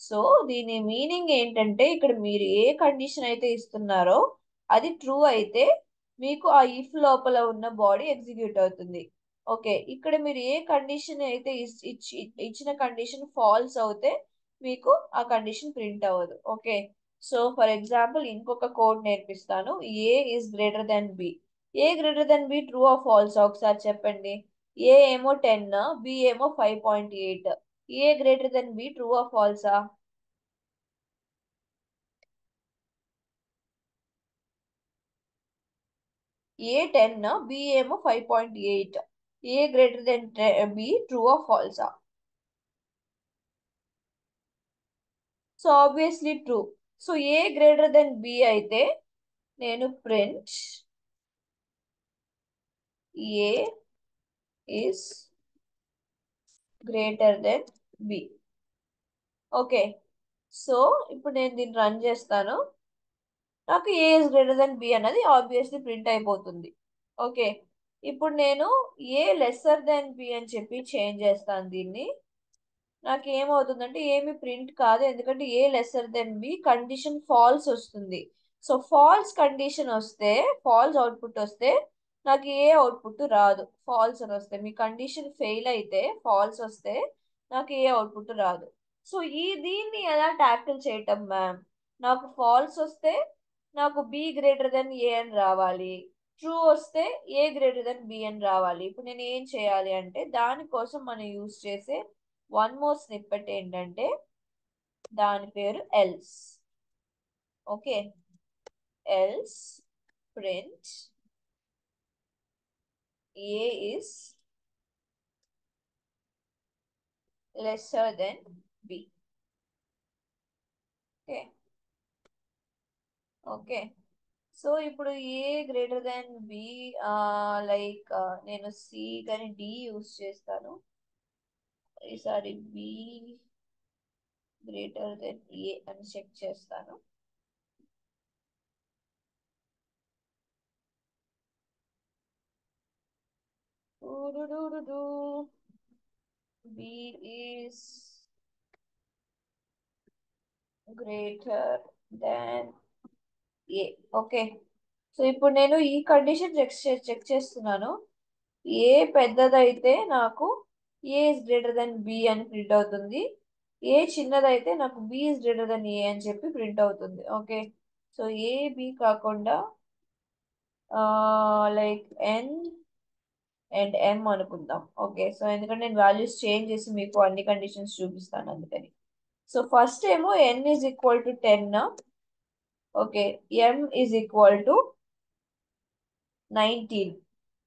సో దీని మీనింగ్ ఏంటంటే ఇక్కడ మీరు ఏ కండిషన్ అయితే ఇస్తున్నారో అది ట్రూ అయితే మీకు ఆ ఇఫ్ లోపల ఉన్న బాడీ ఎగ్జిక్యూట్ అవుతుంది. ఓకే, ఇక్కడ మీరు ఏ కండిషన్ అయితే ఇచ్చిన కండిషన్ ఫాల్స్ అవుతే మీకు ఆ కండిషన్ ప్రింట్ అవ్వదు. ఓకే, సో ఫర్ ఎగ్జాంపుల్ ఇంకొక కోడ్ నేర్పిస్తాను. A is greater than B. A greater than B true of false ఒకసారి చెప్పండి. ఏ ఏమో 10, బి ఏమో 5.8. A greater than B true of ఫాల్సా? ఏ 10, బి ఏమో 5.8. A greater than B true of ఫాల్సా? So obviously true. So A greater than B అయితే నేను print A is greater than B. Okay, so ఇప్పుడు నేను దీన్ని run చేస్తాను. నాకు a is greater than B అన్నది ఆబ్వియస్లీ ప్రింట్ అయిపోతుంది. ఓకే, ఇప్పుడు నేను ఏ లెస్సర్ దెన్ బి అని చెప్పి చేంజ్ చేస్తాను దీన్ని. నాకు ఏమవుతుందంటే ఏమి ప్రింట్ కాదు, ఎందుకంటే A lesser than B condition false వస్తుంది. సో ఫాల్స్ కండిషన్ వస్తే, ఫాల్స్ అవుట్పుట్ వస్తే నాకు ఏ అవుట్పుట్ రాదు. ఫాల్స్ అని వస్తే, మీ కండిషన్ ఫెయిల్ అయితే ఫాల్స్ వస్తే నాకు ఏ అవుట్పుట్ రాదు. సో దీన్ని ఎలా ట్యాకిల్ చేయటం మ్యామ్? నాకు ఫాల్స్ వస్తే నాకు బి గ్రేటర్ దెన్ ఏ అని రావాలి. ట్రూ వస్తే ఏ గ్రేటర్ దెన్ బి అని రావాలి. ఇప్పుడు నేను ఏం చేయాలి అంటే, దానికోసం మనం యూజ్ చేసే వన్ మోర్ స్నిప్పెట్ ఏంటంటే, దాని పేరు else. Okay, else print A is lesser than b. Okay, okay. So ఇప్పుడు a greater than b, like నేను సి కానీ డి యూస్ చేస్తాను. ఈసారి బి గ్రేటర్ దెన్ ఏ అని చెక్ చేస్తాను. B is greater than a. Okay, so ఇప్పుడు నేను ఈ కండిషన్ చెక్ చేస్తున్నాను. ఏ పెద్దదైతే నాకు a is greater than b అని ప్రింట్ అవుతుంది. ఏ చిన్నదైతే నాకు b is greater than a అని చెప్పి ప్రింట్ అవుతుంది. ఓకే, సో ఏ బి కాకుండా లైక్ ఎన్ అండ్ ఎం అనుకుందాం. ఓకే, సో ఎందుకంటే నేను వాల్యూస్ చేంజ్ చేసి మీకు అన్ని కండిషన్స్ చూపిస్తాను అందుకని. సో ఫస్ట్ ఏమో N is equal to 10. Okay, M is equal to 19.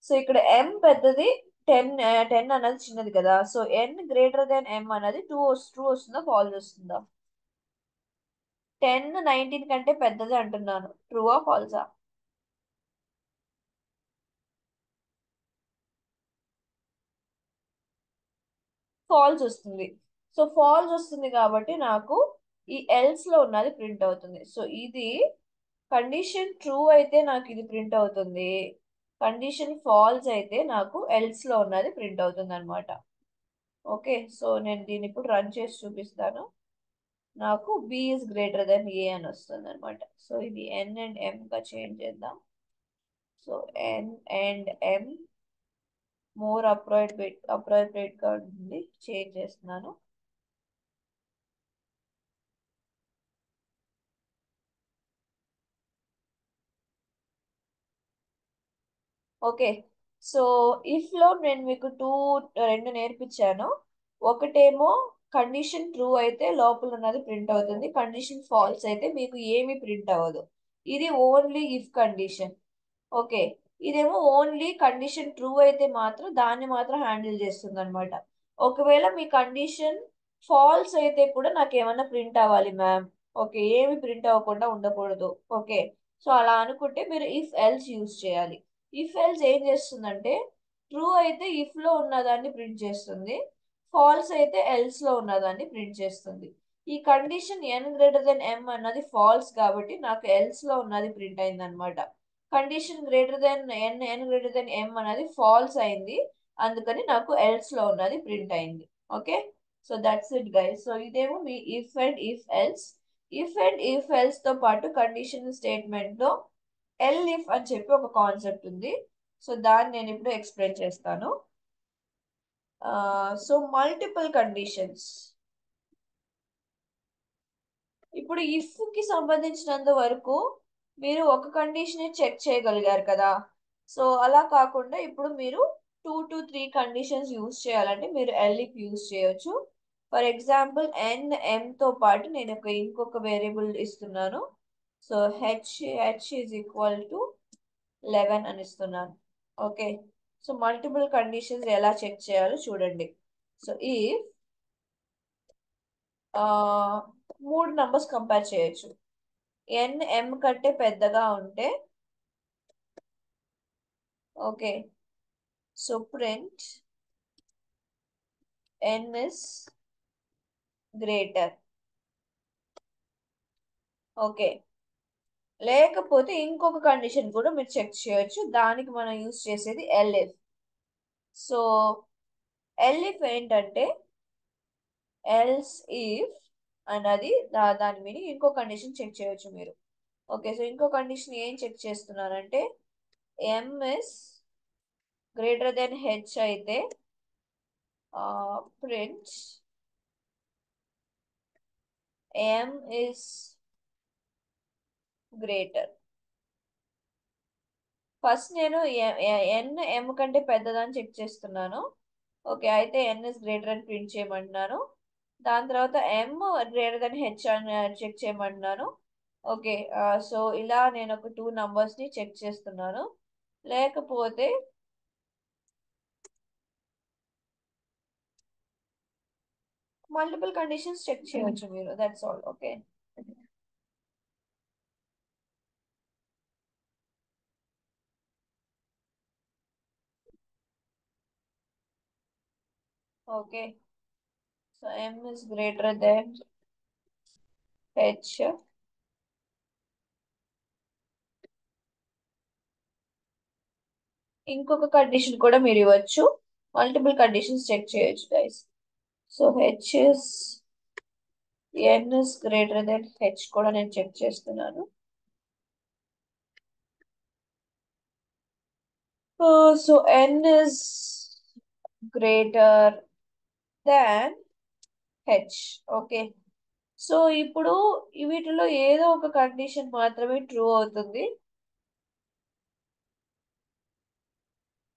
So ఇక్కడ ఎం పెద్దది, 10 అన్నది చిన్నది కదా. So N greater than M అన్నది ట్రూ వస్తుందా ఫాల్స్ వస్తుందా? 10 19 కంటే పెద్దది అంటున్నాను. ట్రూవా ఫాల్సా? ఫాల్స్ వస్తుంది. సో ఫాల్స్ వస్తుంది కాబట్టి నాకు ఈ ఎల్స్ లో ఉన్నది ప్రింట్ అవుతుంది. సో ఇది కండిషన్ ట్రూ అయితే నాకు ఇది ప్రింట్ అవుతుంది. కండిషన్ ఫాల్స్ అయితే నాకు ఎల్స్ లో ఉన్నది ప్రింట్ అవుతుంది అనమాట. ఓకే, సో నేను దీన్ని ఇప్పుడు రన్ చేసి చూపిస్తాను. నాకు b is greater than a అని వస్తుంది అనమాట. సో ఇది ఎన్ అండ్ ఎం గా చేంజ్ చేద్దాం. So n and m more appropriate గా ఉంటుంది, చేంజ్ చేస్తున్నాను. ఓకే, సో ఇఫ్ లో నేను మీకు రెండు నేర్పించాను. ఒకటేమో కండిషన్ ట్రూ అయితే లోపల ఉన్నది ప్రింట్ అవుతుంది, కండిషన్ ఫాల్స్ అయితే మీకు ఏమి ప్రింట్ అవ్వదు. ఇది ఓన్లీ ఇఫ్ కండిషన్. ఓకే, ఇదేమో ఓన్లీ కండిషన్ ట్రూ అయితే మాత్రం దాన్ని మాత్రం హ్యాండిల్ చేస్తుంది అనమాట. ఒకవేళ మీ కండిషన్ ఫాల్స్ అయితే కూడా నాకు ఏమన్నా ప్రింట్ అవ్వాలి మ్యామ్. ఓకే, ఏమి ప్రింట్ అవ్వకుండా ఉండకూడదు. ఓకే, సో అలా అనుకుంటే మీరు ఇఫ్ ఎల్స్ యూజ్ చేయాలి. ఇఫ్ ఎల్స్ ఏం చేస్తుందంటే, ట్రూ అయితే ఇఫ్ లో ఉన్నదాన్ని ప్రింట్ చేస్తుంది, ఫాల్స్ అయితే ఎల్స్ లో ఉన్నదాన్ని ప్రింట్ చేస్తుంది. ఈ కండిషన్ ఎన్ గ్రేటర్ దెన్ ఎం అన్నది ఫాల్స్ కాబట్టి నాకు ఎల్స్ లో ఉన్నది ప్రింట్ అయింది అనమాట. కండిషన్ గ్రేటర్ దెన్ ఎన్ గ్రేటర్ దెన్ ఎం అనేది ఫాల్స్ అయింది, అందుకని నాకు ఎల్స్ లో ఉన్నది ప్రింట్ అయింది. Okay, so that's it guys. So ఇదేమో మీ if and if else. If and if else తో పాటు కండిషన్ స్టేట్మెంట్ లో ఎల్ ఇఫ్ అని చెప్పి ఒక కాన్సెప్ట్ ఉంది. సో దాన్ని నేను ఇప్పుడు ఎక్స్ప్లెయిన్ చేస్తాను. So multiple conditions. ఇప్పుడు ఇఫ్ కి సంబంధించినంత వరకు మీరు ఒక కండిషన్ చెక్ చేయగలిగారు కదా. సో అలా కాకుండా ఇప్పుడు మీరు 2 to 3 కండిషన్స్ యూజ్ చేయాలంటే మీరు ఎల్ఇఫ్ యూజ్ చేయొచ్చు. ఫర్ ఎగ్జాంపుల్ ఎన్ ఎం తో పాటు నేను ఇంకొక వేరియబుల్ ఇస్తున్నాను. So H is equal to 11 అని ఇస్తున్నాను. ఓకే, సో మల్టిపుల్ కండిషన్స్ ఎలా చెక్ చేయాలో చూడండి. సో ఈ మూడు నంబర్స్ కంపేర్ చేయొచ్చు. ఎన్ ఎం కంటే పెద్దగా ఉంటే, okay, so print n is greater. Okay, లేకపోతే ఇంకొక కండిషన్ కూడా మీరు చెక్ చేయొచ్చు. దానికి మనం యూజ్ చేసేది ఎల్ఇఫ్. సో ఎల్ఇఫ్ ఏంటంటే, ఎల్స్ ఇఫ్ అన్నది దాని మీద ఇంకో కండిషన్ చెక్ చేయొచ్చు మీరు. ఓకే, సో ఇంకో కండిషన్ ఏం చెక్ చేస్తున్నారంటే, ఎం ఇస్ గ్రేటర్ దెన్ హెచ్ అయితే print m is greater. First నేను n m కంటే పెద్దదని చెక్ చేస్తున్నాను. ఓకే, అయితే n ఇస్ గ్రేటర్ అని ప్రింట్ చేయమంటున్నాను. దాని తర్వాత m గ్రేటర్ దెన్ హెచ్ అని చెక్ చేయమంటున్నాను. ఓకే, సో ఇలా నేను ఒక 2 నంబర్స్ ని చెక్ చేస్తున్నాను. లేకపోతే మల్టిపుల్ కండిషన్స్ చెక్ చేయొచ్చు మీరు, that's all. Okay, okay. So m is greater then H. ఇంకొక కండిషన్ కూడా మీరు ఇవ్వచ్చు. మల్టిపుల్ కండిషన్స్ చెక్ చేయొచ్చు guys. So H is n is greater then H కూడా నేను చెక్ చేస్తున్నాను. So n is greater than H. Okay, so ఇప్పుడు వీటిలో ఏదో ఒక కండిషన్ మాత్రమే ట్రూ అవుతుంది.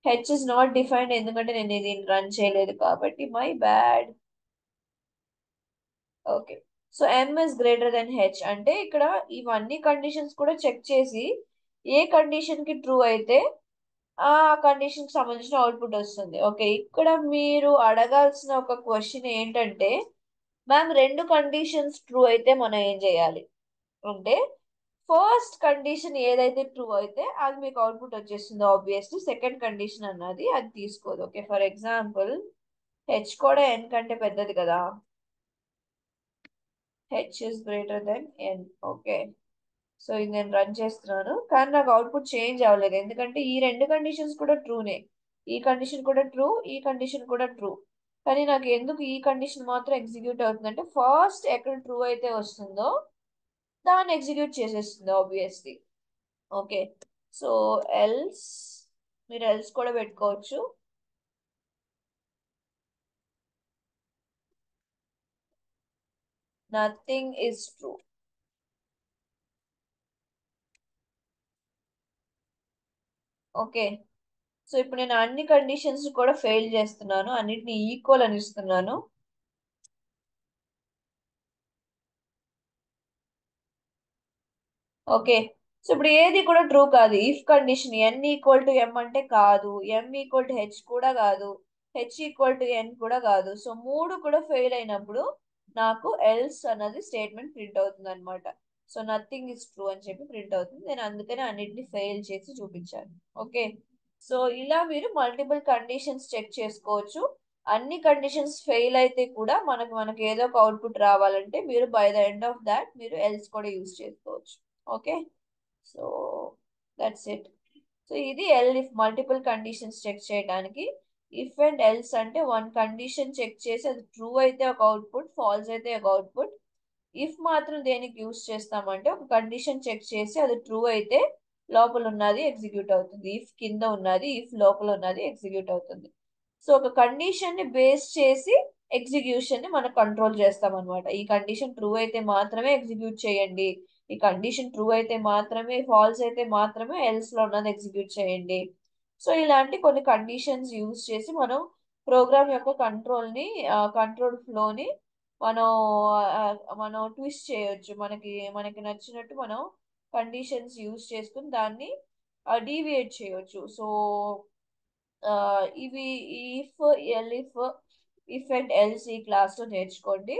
హెచ్ ఇస్ నాట్ డిఫైన్డ్, ఎందుకంటే నేను ఇది రన్ చేయలేదు కాబట్టి. My bad. Okay, so m is greater then H అంటే ఇక్కడ ఇవన్నీ కండిషన్స్ కూడా చెక్ చేసి ఏ కండిషన్ కి ట్రూ అయితే ఆ కండిషన్ కి సంబంధించిన అవుట్పుట్ వస్తుంది. ఓకే, ఇక్కడ మీరు అడగాల్సిన ఒక క్వశ్చన్ ఏంటంటే, మ్యామ్ రెండు కండిషన్స్ ట్రూ అయితే మనం ఏం చేయాలి అంటే, ఫస్ట్ కండిషన్ ఏదైతే ట్రూ అయితే అది మీకు అవుట్పుట్ వచ్చేస్తుంది. ఆబ్వియస్లీ సెకండ్ కండిషన్ అన్నది అది తీసుకోదు. ఓకే, ఫర్ ఎగ్జాంపుల్ హెచ్ కూడా ఎన్ కంటే పెద్దది కదా, h is greater than n. Okay, so ఇది నేను రన్ చేస్తున్నాను కానీ నాకు అవుట్పుట్ చేంజ్ అవ్వలేదు, ఎందుకంటే ఈ రెండు కండిషన్స్ కూడా ట్రూనే. ఈ కండిషన్ కూడా ట్రూ, ఈ కండిషన్ కూడా ట్రూ. కానీ నాకు ఎందుకు ఈ కండిషన్ మాత్రం ఎగ్జిక్యూట్ అవుతుందంటే, ఫస్ట్ ఎక్కడ ట్రూ అయితే వస్తుందో దాన్ని ఎగ్జిక్యూట్ చేసేస్తుంది ఆబ్వియస్లీ. ఓకే, సో ఎల్స్, మీరు ఎల్స్ కూడా పెట్టుకోవచ్చు. Nothing is true. Okay, so ఇప్పుడు నేను అన్ని కండిషన్స్ కూడా ఫెయిల్ చేస్తున్నాను, అన్నిటిని ఈక్వల్ అని ఇస్తున్నాను. ఓకే, సో ఇప్పుడు ఏది కూడా ట్రూ కాదు. If condition N equal to M అంటే కాదు, ఎం ఈక్వల్ టు హెచ్ కూడా కాదు, హెచ్ ఈక్వల్ టు ఎన్ కూడా కాదు. సో మూడు కూడా ఫెయిల్ అయినప్పుడు నాకు ఎల్స్ అన్నది స్టేట్మెంట్ ప్రింట్ అవుతుంది అనమాట. సో నథింగ్ ఇస్ ట్రూ అని చెప్పి ప్రింట్ అవుతుంది. నేను అందుకనే అన్నిటిని ఫెయిల్ చేసి చూపించాను. ఓకే, సో ఇలా మీరు మల్టిపుల్ కండిషన్స్ చెక్ చేసుకోవచ్చు. అన్ని కండిషన్స్ ఫెయిల్ అయితే కూడా మనకు ఏదో ఒక అవుట్పుట్ రావాలంటే మీరు by the end of that మీరు ఎల్స్ కూడా యూస్ చేసుకోవచ్చు. Okay, so that's it. So ఇది elif multiple conditions check చేయడానికి. ఇఫ్ అండ్ ఎల్స్ అంటే వన్ కండిషన్ చెక్ చేసి అది ట్రూ అయితే ఒక అవుట్పుట్, ఫాల్స్ అయితే ఒక అవుట్పుట్. ఇఫ్ మాత్రం దేనికి యూస్ చేస్తామంటే, ఒక కండిషన్ చెక్ చేసి అది ట్రూ అయితే లోపల ఉన్నది ఎగ్జిక్యూట్ అవుతుంది, ఇఫ్ కింద ఉన్నది, ఇఫ్ లోపల ఉన్నది ఎగ్జిక్యూట్ అవుతుంది. సో ఒక కండిషన్ ని బేస్ చేసి ఎగ్జిక్యూషన్ ని మనం కంట్రోల్ చేస్తాం అనమాట. ఈ కండిషన్ ట్రూ అయితే మాత్రమే ఎగ్జిక్యూట్ చేయండి, ఈ కండిషన్ ట్రూ అయితే మాత్రమే, ఫాల్స్ అయితే మాత్రమే ఎల్స్ లో ఉన్నది ఎగ్జిక్యూట్ చేయండి. సో ఇలాంటి కొన్ని కండిషన్స్ యూజ్ చేసి మనం ప్రోగ్రామ్ యొక్క కంట్రోల్ ఫ్లోని మనం మనం ట్విస్ట్ చేయొచ్చు. మనకి నచ్చినట్టు మనం కండిషన్స్ యూజ్ చేసుకుని దాన్ని డీవియేట్ చేయొచ్చు. సో ఇవి ఇఫ్, ఇఫ్ అండ్ ఎల్స్ ఈ క్లాస్ లో నేర్చుకోండి.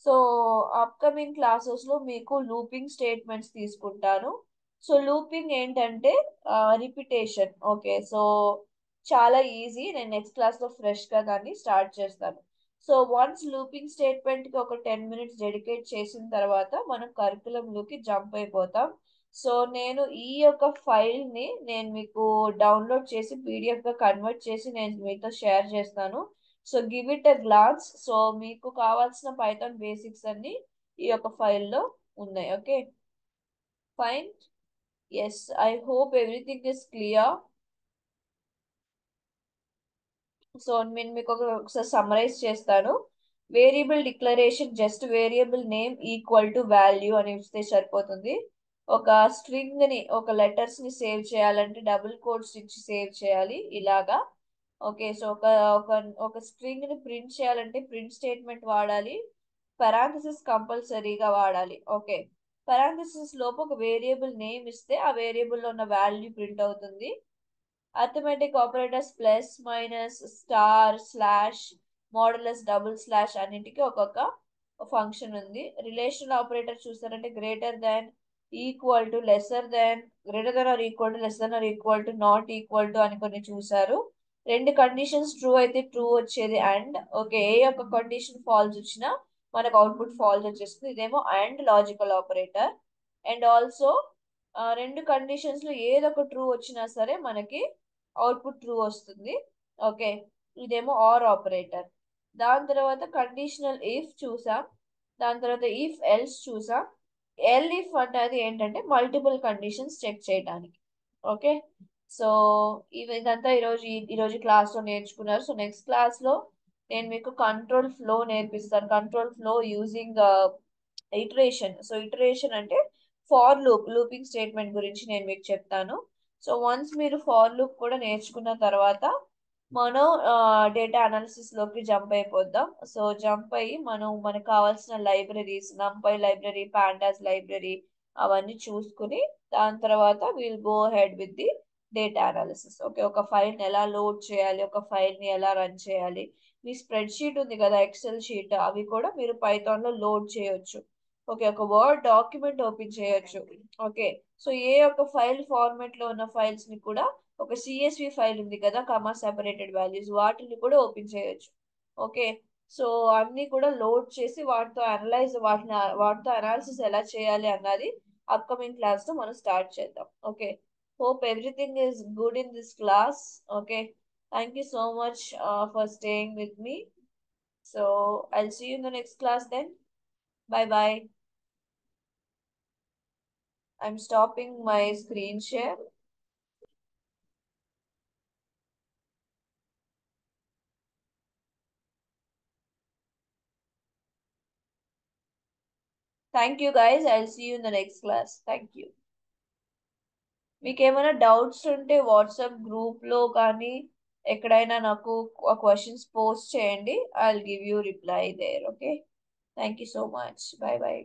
సో అప్కమింగ్ క్లాసెస్ లో మీకు లూపింగ్ స్టేట్మెంట్స్ తీసుకుంటాను. సో లూపింగ్ ఏంటంటే రిపిటేషన్. ఓకే, సో చాలా ఈజీ, నేను నెక్స్ట్ క్లాస్ లో ఫ్రెష్ గా దాన్ని స్టార్ట్ చేస్తాను. సో వన్స్ లూపింగ్ స్టేట్మెంట్ కి ఒక 10 minutes డెడికేట్ చేసిన తర్వాత మనం కరికులం లోకి జంప్ అయిపోతాం. సో నేను ఈ యొక్క ఫైల్ ని నేను మీకు డౌన్లోడ్ చేసి పీడిఎఫ్ గా కన్వర్ట్ చేసి నేను మీతో షేర్ చేస్తాను. So give it a glance. So మీకు కావాల్సిన పైథాన్ బేసిక్స్ అన్ని ఈ యొక్క ఫైల్లో ఉన్నాయి. Okay, fine. Yes, I hope everything is clear. So నేను మీకు ఒకసారి సమ్మరైజ్ చేస్తాను. Variable declaration just variable name equal to value అని ఇస్తే సరిపోతుంది. ఒక స్ట్రింగ్ ని ఒక లెటర్స్ ని సేవ్ చేయాలంటే డబుల్ కోట్స్ ఇచ్చి సేవ్ చేయాలి ఇలాగా. ఓకే, సో ఒక ఒక స్ట్రింగ్ ని ప్రింట్ చేయాలంటే ప్రింట్ స్టేట్మెంట్ వాడాలి. పరాంథసిస్ కంపల్సరీగా వాడాలి. ఓకే, పరాంథసిస్ లోపు ఒక వేరియబుల్ నేమ్ ఇస్తే ఆ వేరియబుల్ లో ఉన్న వాల్యూ ప్రింట్ అవుతుంది. Arithmetic operators plus minus star slash models double slash అన్నింటికి ఒక్కొక్క ఫంక్షన్ ఉంది. రిలేషనల్ ఆపరేటర్ చూసారంటే greater than, equal to, lesser than, greater than or equal to, less than or equal to, not equal to అని కొన్ని చూసారు. రెండు conditions true అయితే true వచ్చేది అండ్. ఓకే, ఏ యొక్క కండిషన్ ఫాల్స్ వచ్చినా మనకు అవుట్పుట్ ఫాల్స్ వచ్చేస్తుంది. ఇదేమో and logical operator. And also రెండు కండిషన్స్ లో ఏదో ఒక ట్రూ వచ్చినా సరే మనకి అవుట్పుట్ ట్రూ వస్తుంది. ఓకే, ఇదేమో ఆర్ ఆపరేటర్. దాని తర్వాత కండిషనల్ ఇఫ్ చూసాం. దాని తర్వాత ఇఫ్ ఎల్స్ చూసాం. ఎల్ ఇఫ్ అనేది ఏంటంటే మల్టిపుల్ కండిషన్స్ చెక్ చేయడానికి. ఓకే, సో ఇదంతా ఈరోజు క్లాస్ లో నేర్చుకున్నారు. సో నెక్స్ట్ క్లాస్ లో నేను మీకు కంట్రోల్ ఫ్లో నేర్పిస్తాను. Control flow using iteration. So iteration అంటే ఫార్ లూపింగ్ స్టేట్మెంట్ గురించి నేను మీకు చెప్తాను. సో వన్స్ మీరు ఫార్ లూప్ కూడా నేర్చుకున్న తర్వాత మనం డేటా అనాలిసిస్ లోకి జంప్ అయిపోద్దాం. సో జంప్ అయ్యి మనకు కావాల్సిన లైబ్రరీస్, నంపై లైబ్రరీ, పాండాస్ లైబ్రరీ అవన్నీ చూసుకుని దాని తర్వాత will go head with the data analysis. Okay, ఒక ఫైల్ ని ఎలా లోడ్ చేయాలి, ఒక ఫైల్ ని ఎలా రన్ చేయాలి, మీ స్ప్రెడ్ షీట్ ఉంది కదా, ఎక్సెల్ షీట్, అవి కూడా మీరు పైథాన్ లో లోడ్ చేయొచ్చు. ఓకే, ఒక వర్డ్ డాక్యుమెంట్ ఓపెన్ చేయొచ్చు. ఓకే, సో ఏ ఒక్క ఫైల్ ఫార్మాట్ లో ఉన్న ఫైల్స్ ని కూడా, ఒక సిఎస్వి ఫైల్ ఉంది కదా, కమా సెపరేటెడ్ వాల్యూస్, వాటిని కూడా ఓపెన్ చేయొచ్చు. ఓకే, సో అన్ని కూడా లోడ్ చేసి వాటితో అనాలిసిస్ ఎలా చేయాలి అన్నది అప్కమింగ్ క్లాస్ లో మనం స్టార్ట్ చేద్దాం. Okay, hope everything is good in this class. Okay, thank you so much for staying with me. So I'll see you in the next class then. Bye bye. I'm stopping my screen share. Thank you guys. I'll see you in the next class. Thank you. మీకు ఏమైనా doubts ఉంటే WhatsApp group లో కానీ ఎక్కడైనా నాకు questions post చేయండి. I will give you reply there. Okay, thank you so much. Bye by.